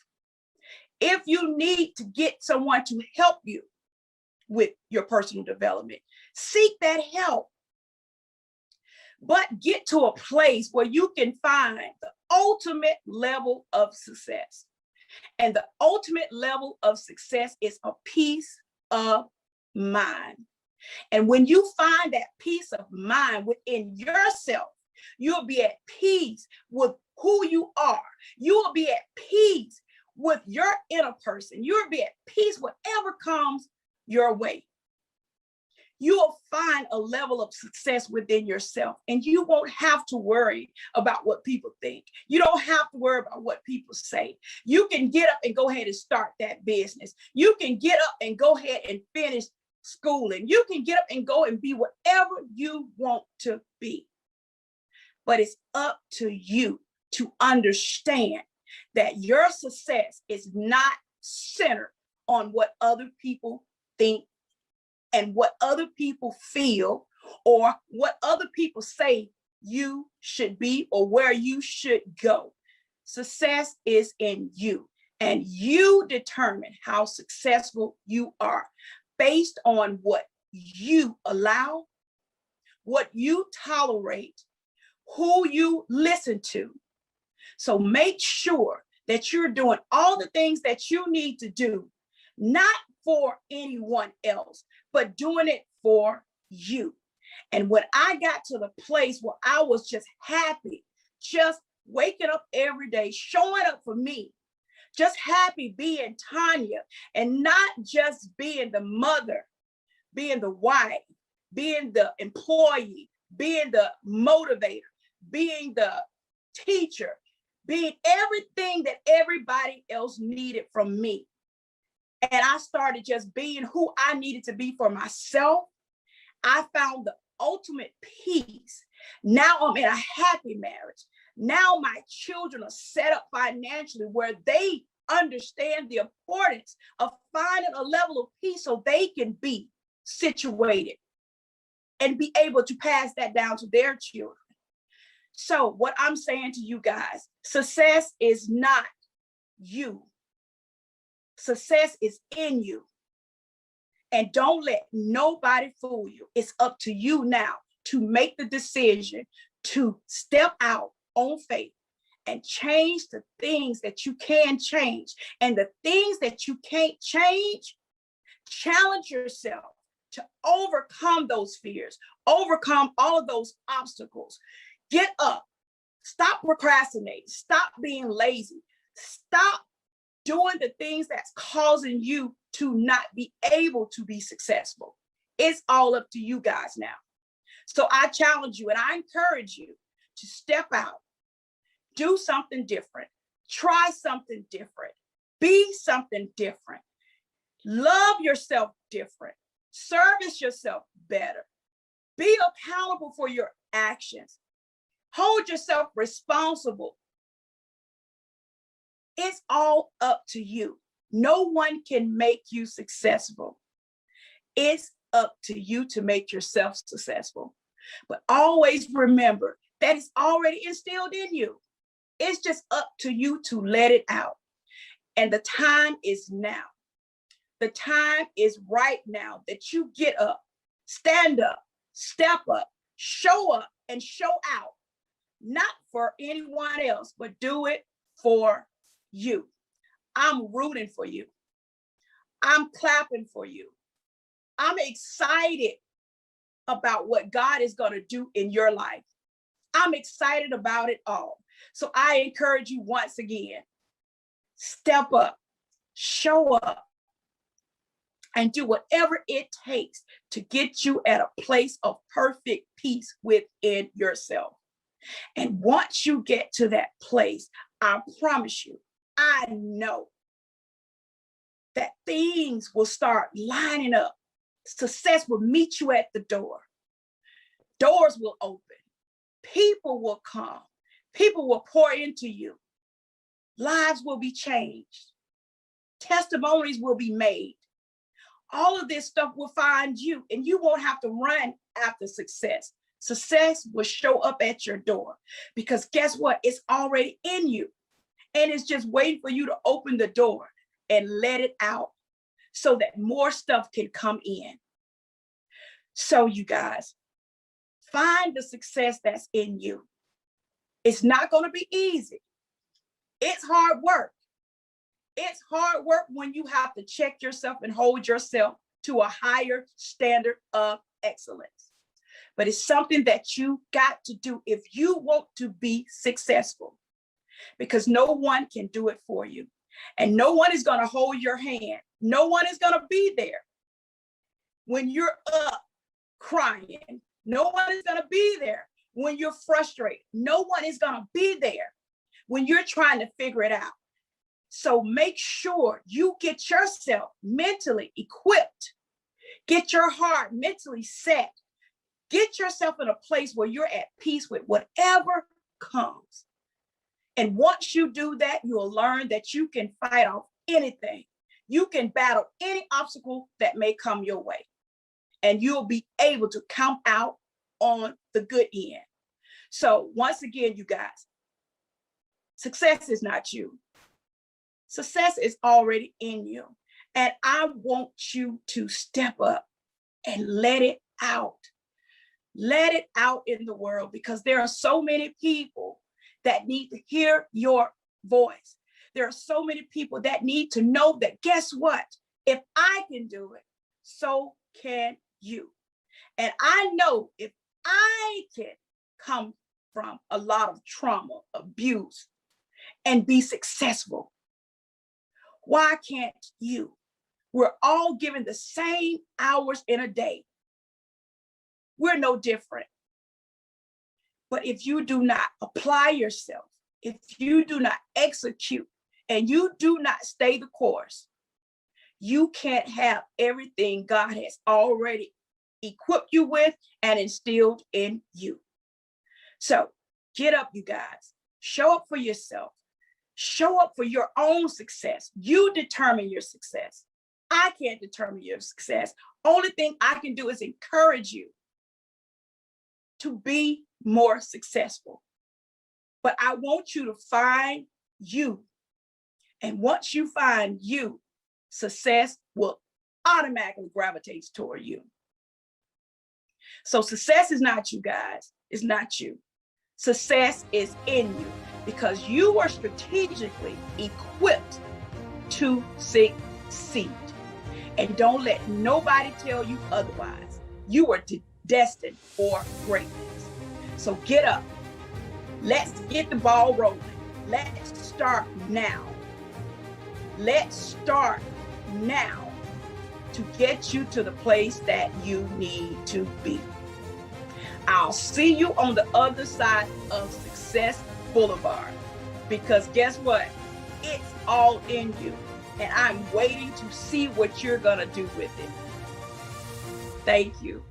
If you need to get someone to help you with your personal development, seek that help. But get to a place where you can find the ultimate level of success. And the ultimate level of success is a peace of mind. And when you find that peace of mind within yourself, you'll be at peace with who you are. You will be at peace with your inner person. You'll be at peace whatever comes your way. You will find a level of success within yourself, and you won't have to worry about what people think. You don't have to worry about what people say. You can get up and go ahead and start that business. You can get up and go ahead and finish schooling. You can get up and go and be whatever you want to be. But it's up to you to understand that your success is not centered on what other people think and what other people feel or what other people say you should be or where you should go. Success is in you, and you determine how successful you are based on what you allow, what you tolerate, who you listen to. So make sure that you're doing all the things that you need to do, not for anyone else, but doing it for you. And when I got to the place where I was just happy, just waking up every day, showing up for me, just happy being Tanya, and not just being the mother, being the wife, being the employee, being the motivator, being the teacher, being everything that everybody else needed from me. And I started just being who I needed to be for myself. I found the ultimate peace. Now I'm in a happy marriage. Now my children are set up financially where they understand the importance of finding a level of peace so they can be situated and be able to pass that down to their children. So what I'm saying to you guys, success is not you. Success is in you. And don't let nobody fool you. It's up to you now to make the decision to step out on faith and change the things that you can change. And the things that you can't change, challenge yourself to overcome those fears, overcome all of those obstacles. Get up. Stop procrastinating. Stop being lazy. Stop doing the things that's causing you to not be able to be successful. It's all up to you guys now. So I challenge you and I encourage you to step out, do something different, try something different, be something different, love yourself different, service yourself better, be accountable for your actions, hold yourself responsible. It's all up to you. No one can make you successful. It's up to you to make yourself successful. But always remember that it's already instilled in you. It's just up to you to let it out. And the time is now. The time is right now that you get up, stand up, step up, show up, and show out. Not for anyone else, but do it for you. I'm rooting for you. I'm clapping for you. I'm excited about what God is going to do in your life. I'm excited about it all. So I encourage you once again, step up, show up, and do whatever it takes to get you at a place of perfect peace within yourself. And once you get to that place, I promise you, I know that things will start lining up. Success will meet you at the door. Doors will open. People will come. People will pour into you. Lives will be changed. Testimonies will be made. All of this stuff will find you, and you won't have to run after success. Success will show up at your door because guess what? It's already in you. And it's just waiting for you to open the door and let it out so that more stuff can come in. So you guys, find the success that's in you. It's not going to be easy. It's hard work. It's hard work when you have to check yourself and hold yourself to a higher standard of excellence. But it's something that you got to do if you want to be successful, because no one can do it for you. And no one is going to hold your hand. No one is going to be there when you're up crying. No one is going to be there when you're frustrated. No one is going to be there when you're trying to figure it out. So make sure you get yourself mentally equipped. Get your heart mentally set. Get yourself in a place where you're at peace with whatever comes. And once you do that, you'll learn that you can fight off anything. You can battle any obstacle that may come your way. And you'll be able to come out on the good end. So once again, you guys, success is not you. Success is already in you. And I want you to step up and let it out. Let it out in the world, because there are so many people that need to hear your voice. There are so many people that need to know that, guess what? If I can do it, so can you. And I know if I can come from a lot of trauma, abuse, and be successful, why can't you? We're all given the same hours in a day. We're no different. But if you do not apply yourself, if you do not execute, and you do not stay the course, you can't have everything God has already equipped you with and instilled in you. So get up, you guys. Show up for yourself. Show up for your own success. You determine your success. I can't determine your success. Only thing I can do is encourage you to be more successful. But I want you to find you. And once you find you, success will automatically gravitate toward you. So success is not you, guys. It's not you. Success is in you because you are strategically equipped to succeed. And don't let nobody tell you otherwise. You are destined for greatness. So get up. Let's get the ball rolling. Let's start now. Let's start now to get you to the place that you need to be. I'll see you on the other side of Success Boulevard, because guess what? It's all in you, and I'm waiting to see what you're gonna do with it. Thank you.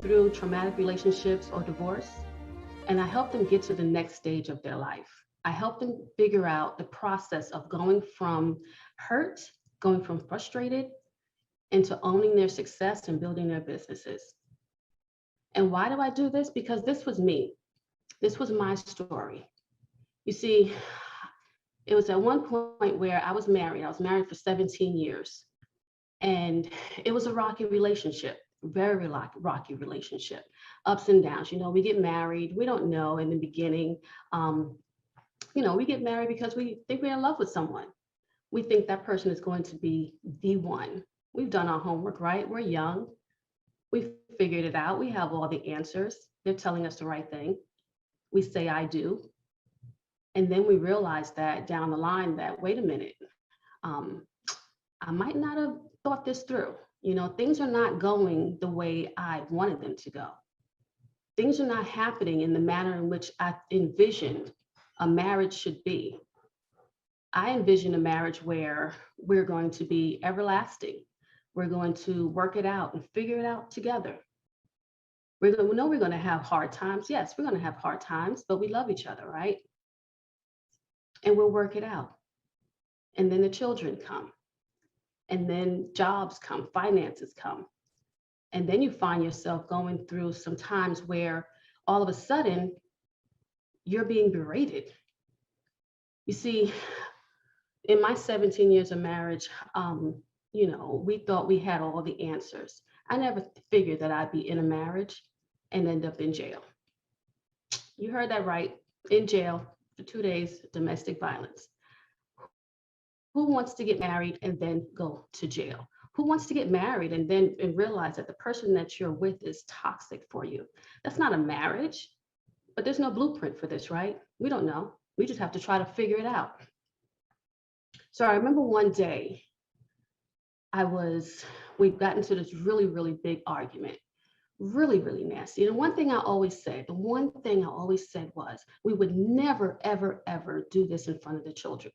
Through traumatic relationships or divorce, and I help them get to the next stage of their life. I help them figure out the process of going from hurt, going from frustrated, into owning their success and building their businesses. And why do I do this? Because this was me. This was my story. You see, it was at one point where I was married. I was married for 17 years. And it was a rocky relationship, very rocky relationship, ups and downs. You know, we get married. We don't know in the beginning. We get married because we think we're in love with someone. We think that person is going to be the one. We've done our homework, right? We're young. We've figured it out. We have all the answers. They're telling us the right thing. We say, I do. And then we realize that down the line that, wait a minute, I might not have thought this through. You know, things are not going the way I wanted them to go. Things are not happening in the manner in which I envisioned a marriage should be. I envision a marriage where we're going to be everlasting. We're going to work it out and figure it out together. We know we're going to have hard times. Yes, we're going to have hard times, but we love each other, right? And we'll work it out. And then the children come. And then jobs come, finances come. And then you find yourself going through some times where all of a sudden you're being berated. You see, in my 17 years of marriage, we thought we had all the answers. I never figured that I'd be in a marriage and end up in jail. You heard that right, in jail for 2 days, domestic violence. Who wants to get married and then go to jail? Who wants to get married and then realize that the person that you're with is toxic for you? That's not a marriage, but there's no blueprint for this, right? We don't know. We just have to try to figure it out. So I remember one day we got into this really, really big argument, really, really nasty. And the one thing I always said was, we would never, ever, ever do this in front of the children.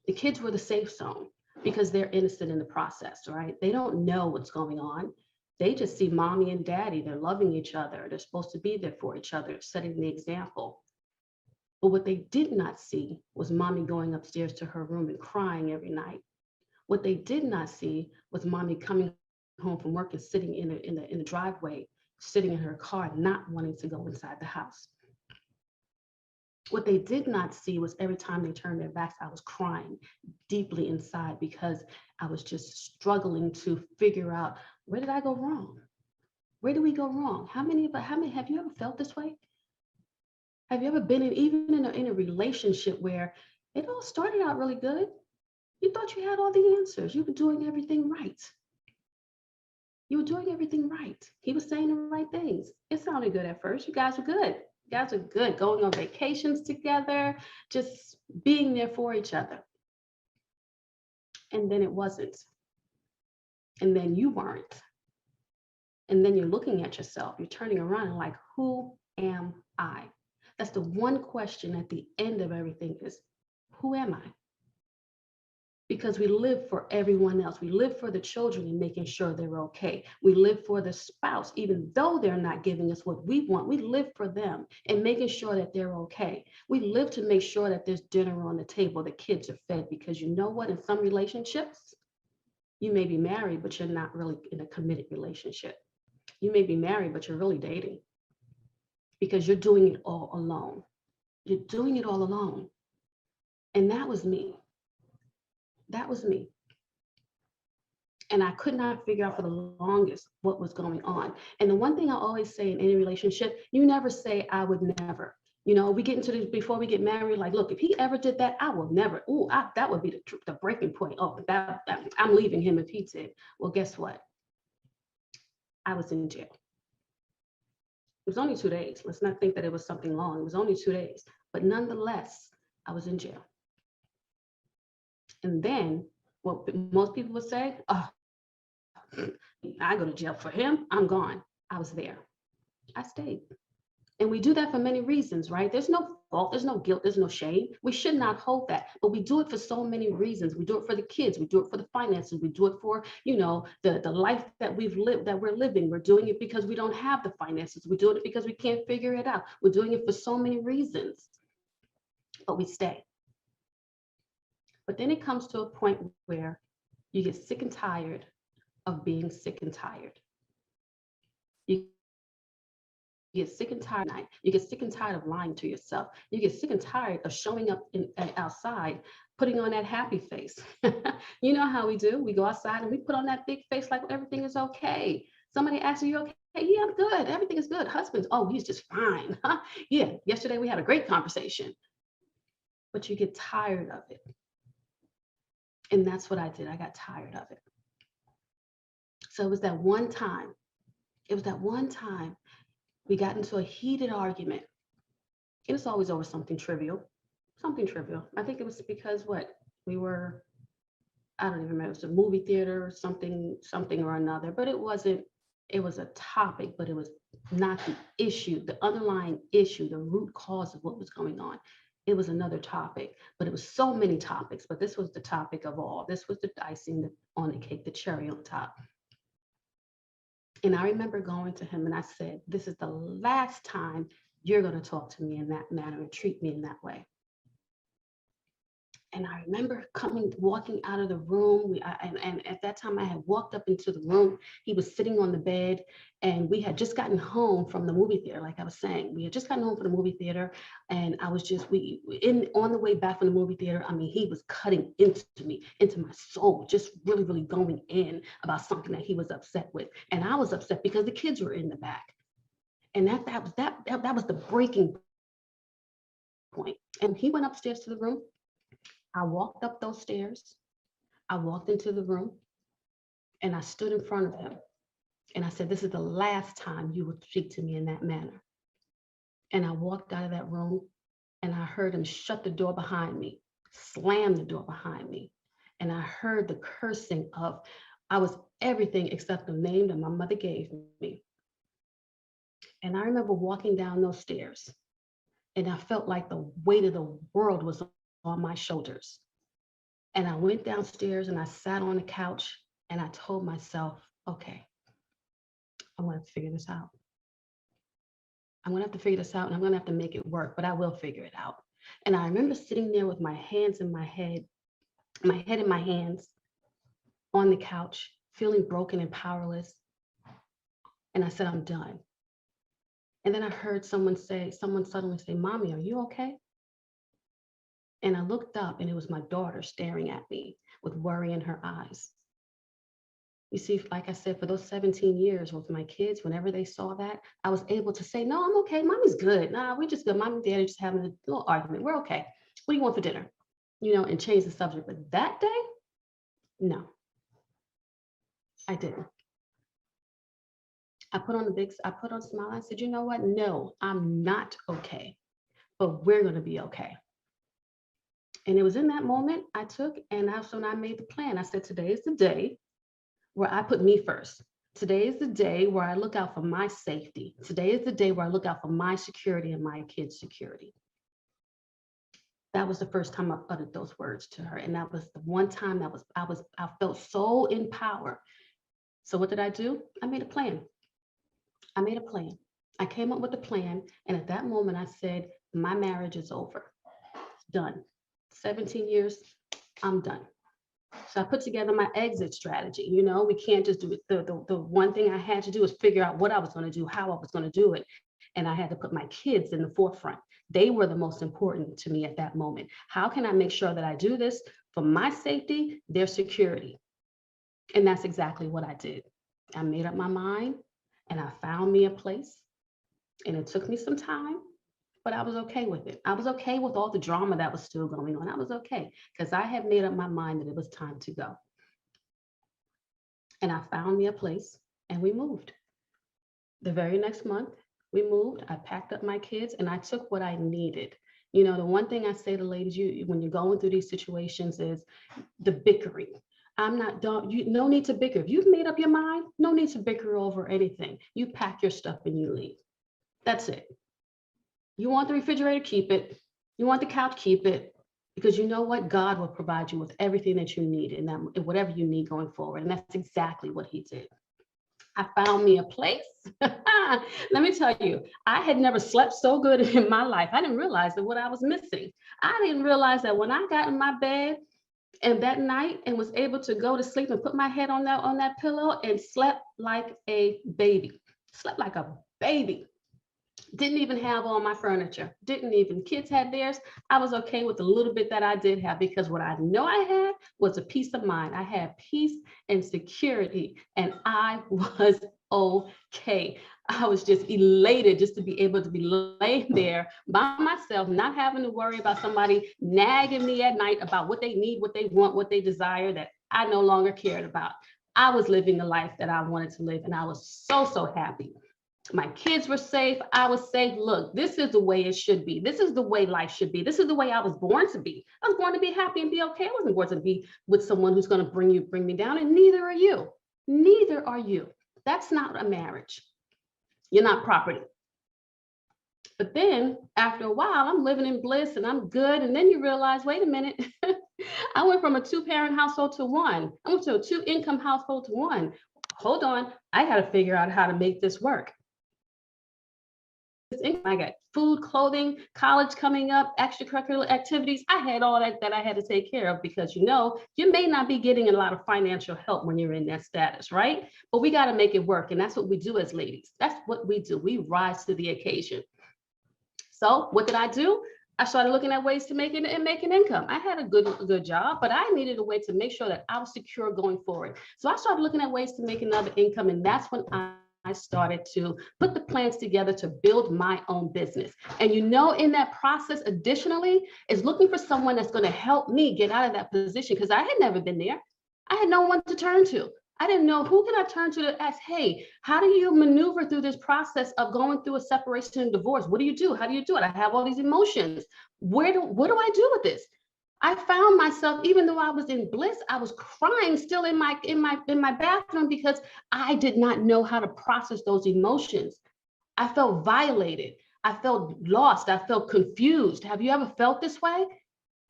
The kids were the safe zone because they're innocent in the process, right? They don't know what's going on. They just see mommy and daddy. They're loving each other. They're supposed to be there for each other, setting the example. But what they did not see was mommy going upstairs to her room and crying every night. What they did not see was mommy coming home from work and sitting in the driveway, sitting in her car, not wanting to go inside the house. What they did not see was every time they turned their backs, I was crying deeply inside because I was just struggling to figure out, where did I go wrong? Where did we go wrong? How many have you ever felt this way? Have you ever been in a relationship where it all started out really good? You thought you had all the answers. You were doing everything right. You were doing everything right. He was saying the right things. It sounded good at first. You guys were good. You guys are good, going on vacations together, just being there for each other. And then it wasn't. And then you weren't. And then you're looking at yourself. You're turning around and like, who am I? That's the one question at the end of everything is, who am I? Because we live for everyone else. We live for the children and making sure they're okay. We live for the spouse, even though they're not giving us what we want. We live for them and making sure that they're okay. We live to make sure that there's dinner on the table, the kids are fed, because you know what? In some relationships, you may be married, but you're not really in a committed relationship. You may be married, but you're really dating because you're doing it all alone. You're doing it all alone. And that was me. That was me. And I could not figure out for the longest what was going on. And the one thing I always say in any relationship, you never say, I would never. You know, we get into this before we get married. Like, look, if he ever did that, I will never. That would be the breaking point. Oh, I'm leaving him if he did. Well, guess what? I was in jail. It was only 2 days. Let's not think that it was something long. It was only 2 days, but nonetheless, I was in jail. And then what most people would say, oh, I go to jail for him, I'm gone. I was there. I stayed. And we do that for many reasons, right? There's no fault, there's no guilt, there's no shame. We should not hold that, but we do it for so many reasons. We do it for the kids, we do it for the finances, we do it for, you know, the life that we've lived, that we're living. We're doing it because we don't have the finances. We're doing it because we can't figure it out. We're doing it for so many reasons, but we stay. But then it comes to a point where you get sick and tired of being sick and tired. You get sick and tired of night. You get sick and tired of lying to yourself. You get sick and tired of showing up outside, putting on that happy face. You know how we do. We go outside and we put on that big face like everything is okay. Somebody asks you, okay? Yeah, I'm good. Everything is good. Husbands, oh, he's just fine. Yeah, yesterday we had a great conversation. But you get tired of it. And that's what I did. I got tired of it. So it was that one time. We got into a heated argument. And it's always over something trivial. I think it was because we were, I don't even remember, it was a movie theater or something or another, but it was a topic, but it was not the issue, the underlying issue, the root cause of what was going on. It was another topic, but it was so many topics, but this was the topic of all. This was the icing on the cake, the cherry on top. And I remember going to him and I said, this is the last time you're going to talk to me in that manner and treat me in that way. And I remember walking out of the room. And at that time I had walked up into the room. He was sitting on the bed and we had just gotten home from the movie theater. Like I was saying, we had just gotten home from the movie theater. And I was just, on the way back from the movie theater, I mean, he was cutting into me, into my soul, just really, really going in about something that he was upset with. And I was upset because the kids were in the back. And that was the breaking point. And he went upstairs to the room. I walked up those stairs. I walked into the room and I stood in front of him. And I said, this is the last time you would speak to me in that manner. And I walked out of that room and I heard him shut the door behind me, slam the door behind me. And I heard the cursing of, I was everything except the name that my mother gave me. And I remember walking down those stairs and I felt like the weight of the world was on my shoulders. And I went downstairs and I sat on the couch and I told myself, okay, I'm gonna have to figure this out. I'm gonna have to figure this out and I'm gonna have to make it work, but I will figure it out. And I remember sitting there with my hands in my head in my hands on the couch, feeling broken and powerless. And I said, I'm done. And then I heard someone suddenly say, Mommy, are you okay? And I looked up and it was my daughter staring at me with worry in her eyes. You see, like I said, for those 17 years with my kids, whenever they saw that, I was able to say, no, I'm okay. Mommy's good. Nah, we're just good. Mom and Dad are just having a little argument. We're okay. What do you want for dinner? You know, and change the subject. But that day, no, I didn't. I put on a smile. I said, you know what? No, I'm not okay, but we're going to be okay. And it was in that moment I took, and that's when I made the plan. I said, today is the day where I put me first. Today is the day where I look out for my safety. Today is the day where I look out for my security and my kids' security. That was the first time I uttered those words to her. And that was the one time I felt so in power. So what did I do? I made a plan. I came up with a plan. And at that moment I said, my marriage is over. It's done. 17 years, I'm done. So I put together my exit strategy. You know, we can't just do it. The one thing I had to do was figure out what I was going to do, how I was going to do it. And I had to put my kids in the forefront. They were the most important to me at that moment. How can I make sure that I do this for my safety, their security? And that's exactly what I did. I made up my mind and I found me a place. And it took me some time, but I was okay with it. I was okay with all the drama that was still going on. I was okay because I had made up my mind that it was time to go. And I found me a place and we moved. The very next month, we moved. I packed up my kids and I took what I needed. You know, the one thing I say to ladies, when you're going through these situations is the bickering. I'm not done. No need to bicker. If you've made up your mind, no need to bicker over anything. You pack your stuff and you leave. That's it. You want the refrigerator, keep it. You want the couch, keep it. Because you know what? God will provide you with everything that you need and whatever you need going forward. And that's exactly what he did. I found me a place. Let me tell you, I had never slept so good in my life. I didn't realize that what I was missing. I didn't realize that when I got in my bed and that night and was able to go to sleep and put my head on that pillow and slept like a baby. Slept like a baby. Didn't even have all my furniture. Kids had theirs. I was okay with the little bit that I did have because what I know I had was a peace of mind. I had peace and security and I was okay. I was just elated just to be able to be laying there by myself, not having to worry about somebody nagging me at night about what they need, what they want, what they desire that I no longer cared about. I was living the life that I wanted to live and I was so happy. My kids were safe. I was safe. Look, this is the way it should be. This is the way life should be. This is the way I was born to be. I was born to be happy and be okay. I wasn't born to be with someone who's going to bring me down, and neither are you. Neither are you. That's not a marriage. You're not property. But then after a while, I'm living in bliss and I'm good. And then you realize, wait a minute, I went from a 2-parent household to one. I went to a 2-income household to one. Hold on, I got to figure out how to make this work. I got food, clothing, college coming up, extracurricular activities. I had all that I had to take care of because, you know, you may not be getting a lot of financial help when you're in that status, right? But we got to make it work. And that's what we do as ladies. That's what we do. We rise to the occasion. So what did I do? I started looking at ways to make an income. I had a good job, but I needed a way to make sure that I was secure going forward. So I started looking at ways to make another income. And that's when I started to put the plans together to build my own business. And you know, in that process, additionally, is looking for someone that's going to help me get out of that position because I had never been there. I had no one to turn to. I didn't know who can I turn to ask, hey, how do you maneuver through this process of going through a separation and divorce? What do you do? How do you do it? I have all these emotions. What do I do with this? I found myself, even though I was in bliss, I was crying still in my bathroom because I did not know how to process those emotions. I felt violated. I felt lost. I felt confused. Have you ever felt this way?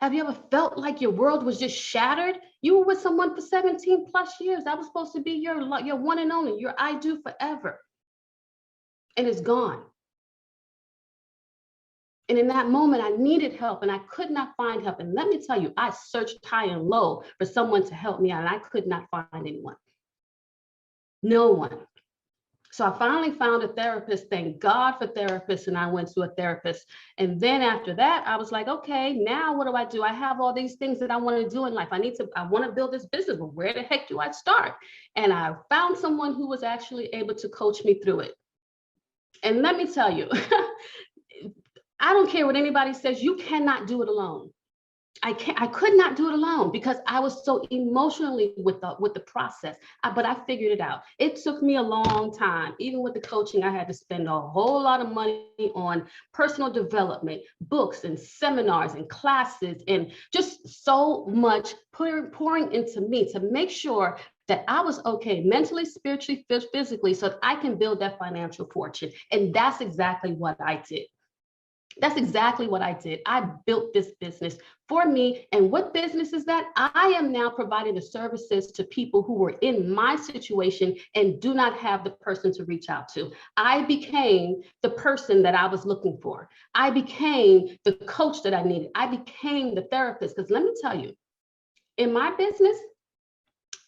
Have you ever felt like your world was just shattered? You were with someone for 17 plus years. That was supposed to be your one and only, your I do forever. And it's gone. And in that moment, I needed help and I could not find help. And let me tell you, I searched high and low for someone to help me out and I could not find anyone. No one. So I finally found a therapist. Thank God for therapists. And I went to a therapist. And then after that, I was like, okay, now what do? I have all these things that I want to do in life. I want to build this business, but where the heck do I start? And I found someone who was actually able to coach me through it. And let me tell you, I don't care what anybody says, you cannot do it alone. I could not do it alone because I was so emotionally with the process, but I figured it out. It took me a long time. Even with the coaching, I had to spend a whole lot of money on personal development, books and seminars and classes, and just so much pouring into me to make sure that I was okay mentally, spiritually, physically, so that I can build that financial fortune. And that's exactly what I did. That's exactly what I did. I built this business for me. And what business is that? I am now providing the services to people who were in my situation and do not have the person to reach out to. I became the person that I was looking for. I became the coach that I needed. I became the therapist. Because let me tell you, in my business,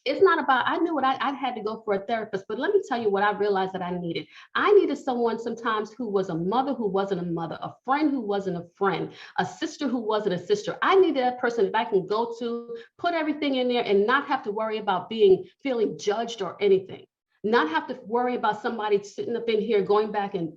it's not about, I knew what I had to go for a therapist, but let me tell you what I realized that I needed. I needed someone sometimes who was a mother who wasn't a mother, a friend who wasn't a friend, a sister who wasn't a sister. I needed that person that I can go to, put everything in there and not have to worry about feeling judged or anything. Not have to worry about somebody sitting up in here going back and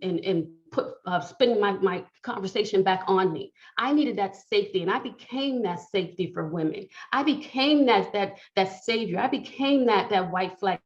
spinning my conversation back on me. I needed that safety, and I became that safety for women. I became that savior. I became that white flag.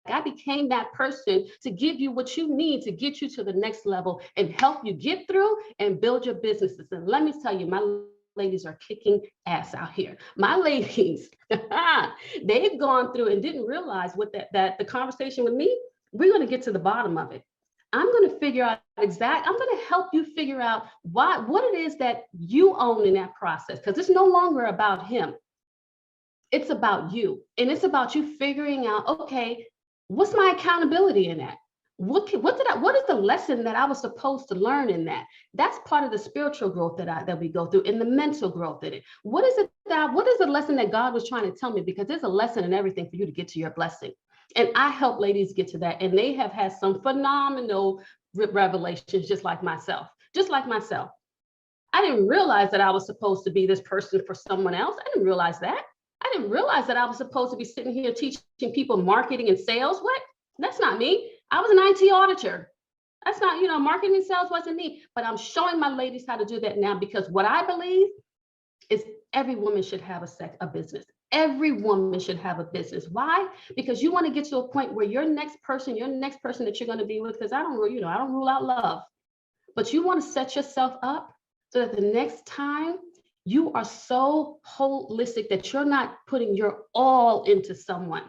I became that person to give you what you need to get you to the next level and help you get through and build your businesses. And let me tell you, my ladies are kicking ass out here. My ladies, they've gone through and didn't realize what that the conversation with me, we're going to get to the bottom of it. I'm going to figure out I'm going to help you figure out what it is that you own in that process, because it's no longer about him. It's about you. And it's about you figuring out, okay, what's my accountability in that? What is the lesson that I was supposed to learn in that? That's part of the spiritual growth that we go through, and the mental growth in it. What is the lesson that God was trying to tell me? Because there's a lesson in everything for you to get to your blessing. And I help ladies get to that. And they have had some phenomenal revelations, just like myself. I didn't realize that I was supposed to be this person for someone else. I didn't realize that. I didn't realize that I was supposed to be sitting here teaching people marketing and sales. What? That's not me. I was an IT auditor. That's not, marketing and sales wasn't me. But I'm showing my ladies how to do that now, because what I believe is every woman should have a business. Every woman should have a business. Why? Because you want to get to a point where your next person that you're going to be with, because I don't rule out love, but you want to set yourself up so that the next time you are so holistic that you're not putting your all into someone.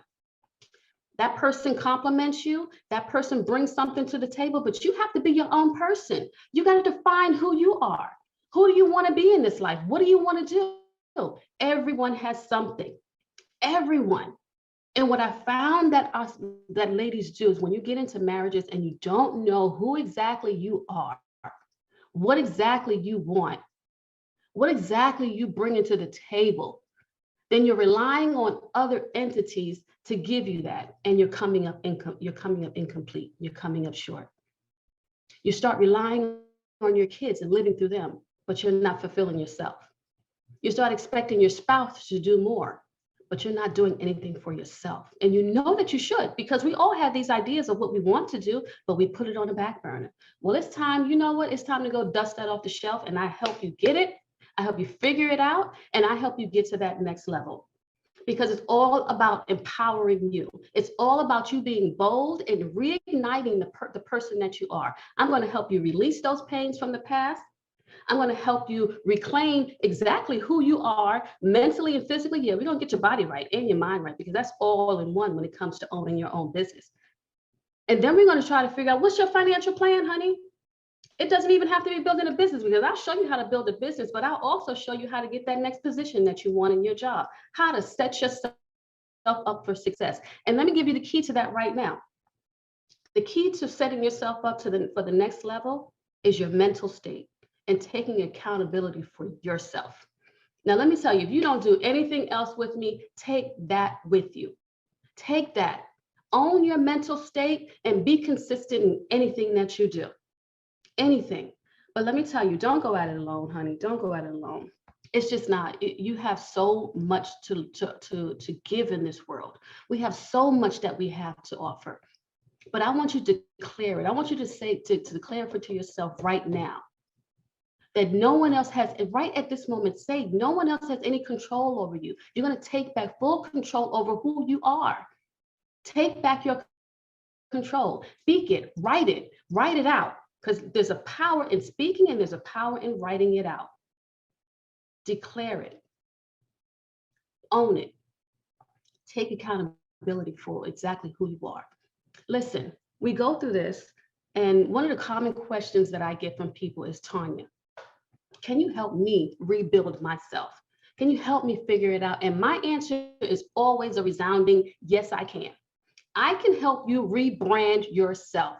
That person compliments you, that person brings something to the table, but you have to be your own person. You got to define who you are. Who do you want to be in this life? What do you want to do? Everyone has something. Everyone. And what I found that ladies do is when you get into marriages and you don't know who exactly you are, what exactly you want, what exactly you bring into the table, then you're relying on other entities to give you that, and you're coming up incomplete. You're coming up short. You start relying on your kids and living through them, but you're not fulfilling yourself. You start expecting your spouse to do more, but you're not doing anything for yourself. And you know that you should, because we all have these ideas of what we want to do, but we put it on the back burner. Well, it's time, you know what? It's time to go dust that off the shelf, and I help you get it. I help you figure it out, and I help you get to that next level. Because it's all about empowering you. It's all about you being bold and reigniting the person that you are. I'm going to help you release those pains from the past. I'm going to help you reclaim exactly who you are mentally and physically. Yeah, we're going to get your body right and your mind right, because that's all in one when it comes to owning your own business. And then we're going to try to figure out, what's your financial plan, honey? It doesn't even have to be building a business, because I'll show you how to build a business, but I'll also show you how to get that next position that you want in your job, how to set yourself up for success. And let me give you the key to that right now. The key to setting yourself up for the next level is your mental state and taking accountability for yourself. Now, let me tell you, if you don't do anything else with me, take that with you. Take that. Own your mental state and be consistent in anything that you do. Anything. But let me tell you, don't go at it alone, honey. Don't go at it alone. It's just not. You have so much to give in this world. We have so much that we have to offer. But I want you to declare it. I want you to declare it to yourself right now, that no one else has, right at this moment, say no one else has any control over you. You're going to take back full control over who you are. Take back your control. Speak it, write it out. Because there's a power in speaking and there's a power in writing it out. Declare it. Own it. Take accountability for exactly who you are. Listen, we go through this, and one of the common questions that I get from people is, Tanya, can you help me rebuild myself? Can you help me figure it out? And my answer is always a resounding, yes, I can. I can help you rebrand yourself.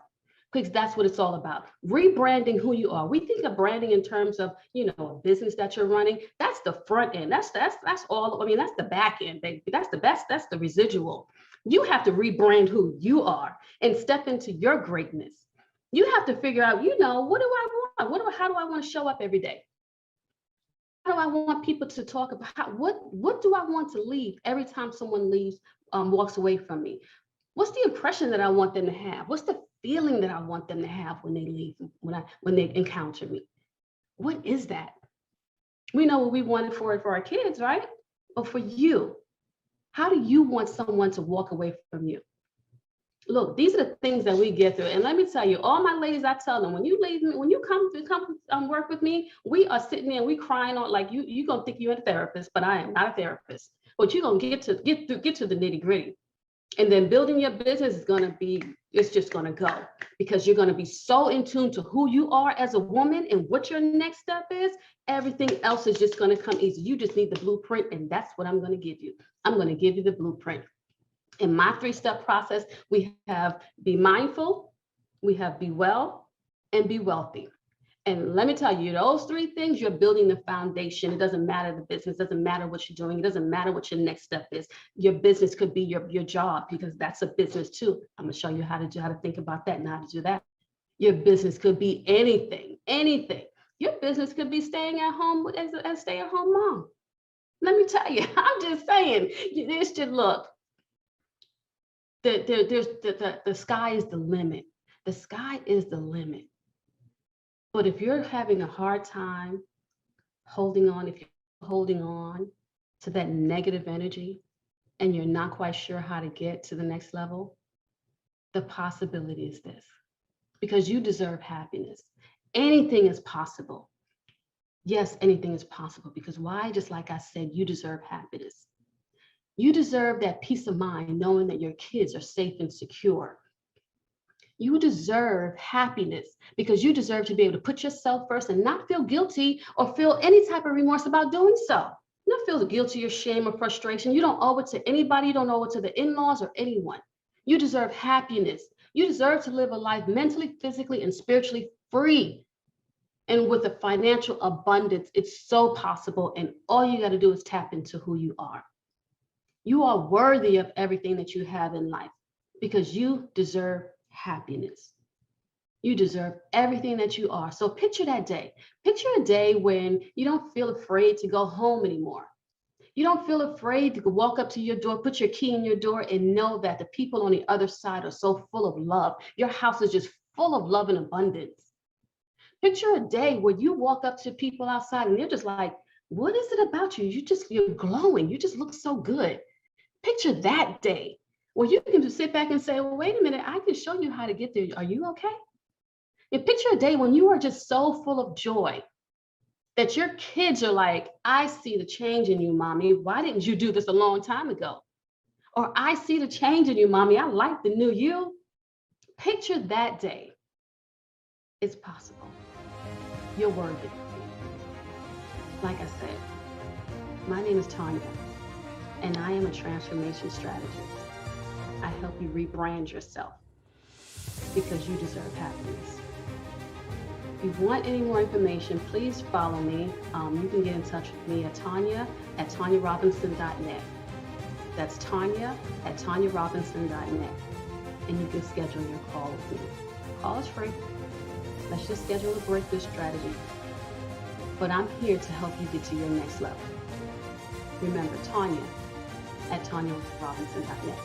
Because that's what it's all about. Rebranding who you are. We think of branding in terms of, a business that you're running. That's the front end. That's all. I mean, that's the back end, baby. That's the best. That's the residual. You have to rebrand who you are and step into your greatness. You have to figure out, what do I want? How do I want to show up every day? How do I want people to talk about? What do I want to leave every time someone walks away from me? What's the impression that I want them to have? What's the feeling that I want them to have when they leave, when they encounter me? What is that? We know what we wanted for it for our kids, right? But for you, how do you want someone to walk away from you? Look, these are the things that we get through. And let me tell you, all my ladies, I tell them, when you leave me, when you come work with me, we are sitting there and we crying on like you gonna think you're a therapist, but I am not a therapist. But you're gonna get to the nitty gritty. And then building your business is gonna be, it's just gonna go, because you're gonna be so in tune to who you are as a woman and what your next step is. Everything else is just gonna come easy. You just need the blueprint, and that's what I'm gonna give you. I'm gonna give you the blueprint. In my 3-step process, we have be mindful, we have be well, and be wealthy. And let me tell you, those 3 things, you're building the foundation. It doesn't matter the business, doesn't matter what you're doing. It doesn't matter what your next step is. Your business could be your job, because that's a business too. I'm gonna show you how to think about that and how to do that. Your business could be anything. Your business could be staying at home as a stay-at-home mom. Let me tell you, I'm just saying, this should look. The sky is the limit. The sky is the limit. But if you're having a hard time holding on to that negative energy, and you're not quite sure how to get to the next level, the possibility is this, because you deserve happiness. Anything is possible. Yes, anything is possible, because why? Just like I said, you deserve happiness. You deserve that peace of mind knowing that your kids are safe and secure. You deserve happiness, because you deserve to be able to put yourself first and not feel guilty or feel any type of remorse about doing so. Not feel guilty or shame or frustration. You don't owe it to anybody. You don't owe it to the in-laws or anyone. You deserve happiness. You deserve to live a life mentally, physically, and spiritually free. And with a financial abundance, it's so possible. And all you got to do is tap into who you are. You are worthy of everything that you have in life, because you deserve happiness. You deserve everything that you are. So picture that day. Picture a day when you don't feel afraid to go home anymore. You don't feel afraid to walk up to your door, put your key in your door, and know that the people on the other side are so full of love. Your house is just full of love and abundance. Picture a day where you walk up to people outside and they're just like, what is it about you? You're glowing. You just look so good. Picture that day where you can just sit back and say, well, wait a minute, I can show you how to get there. Are you okay? And picture a day when you are just so full of joy that your kids are like, I see the change in you, mommy. Why didn't you do this a long time ago? Or I see the change in you, mommy. I like the new you. Picture that day. It's possible. You're worthy. Like I said, my name is Tanya, and I am a transformation strategist. I help you rebrand yourself, because you deserve happiness. If you want any more information, please follow me. You can get in touch with me at tanyarobinson.net. That's tanya@tanyarobinson.net. And you can schedule your call with me. Call is free. Let's just schedule a breakthrough strategy. But I'm here to help you get to your next level. Remember, Tanya@tanyarobinson.net.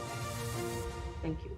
Thank you.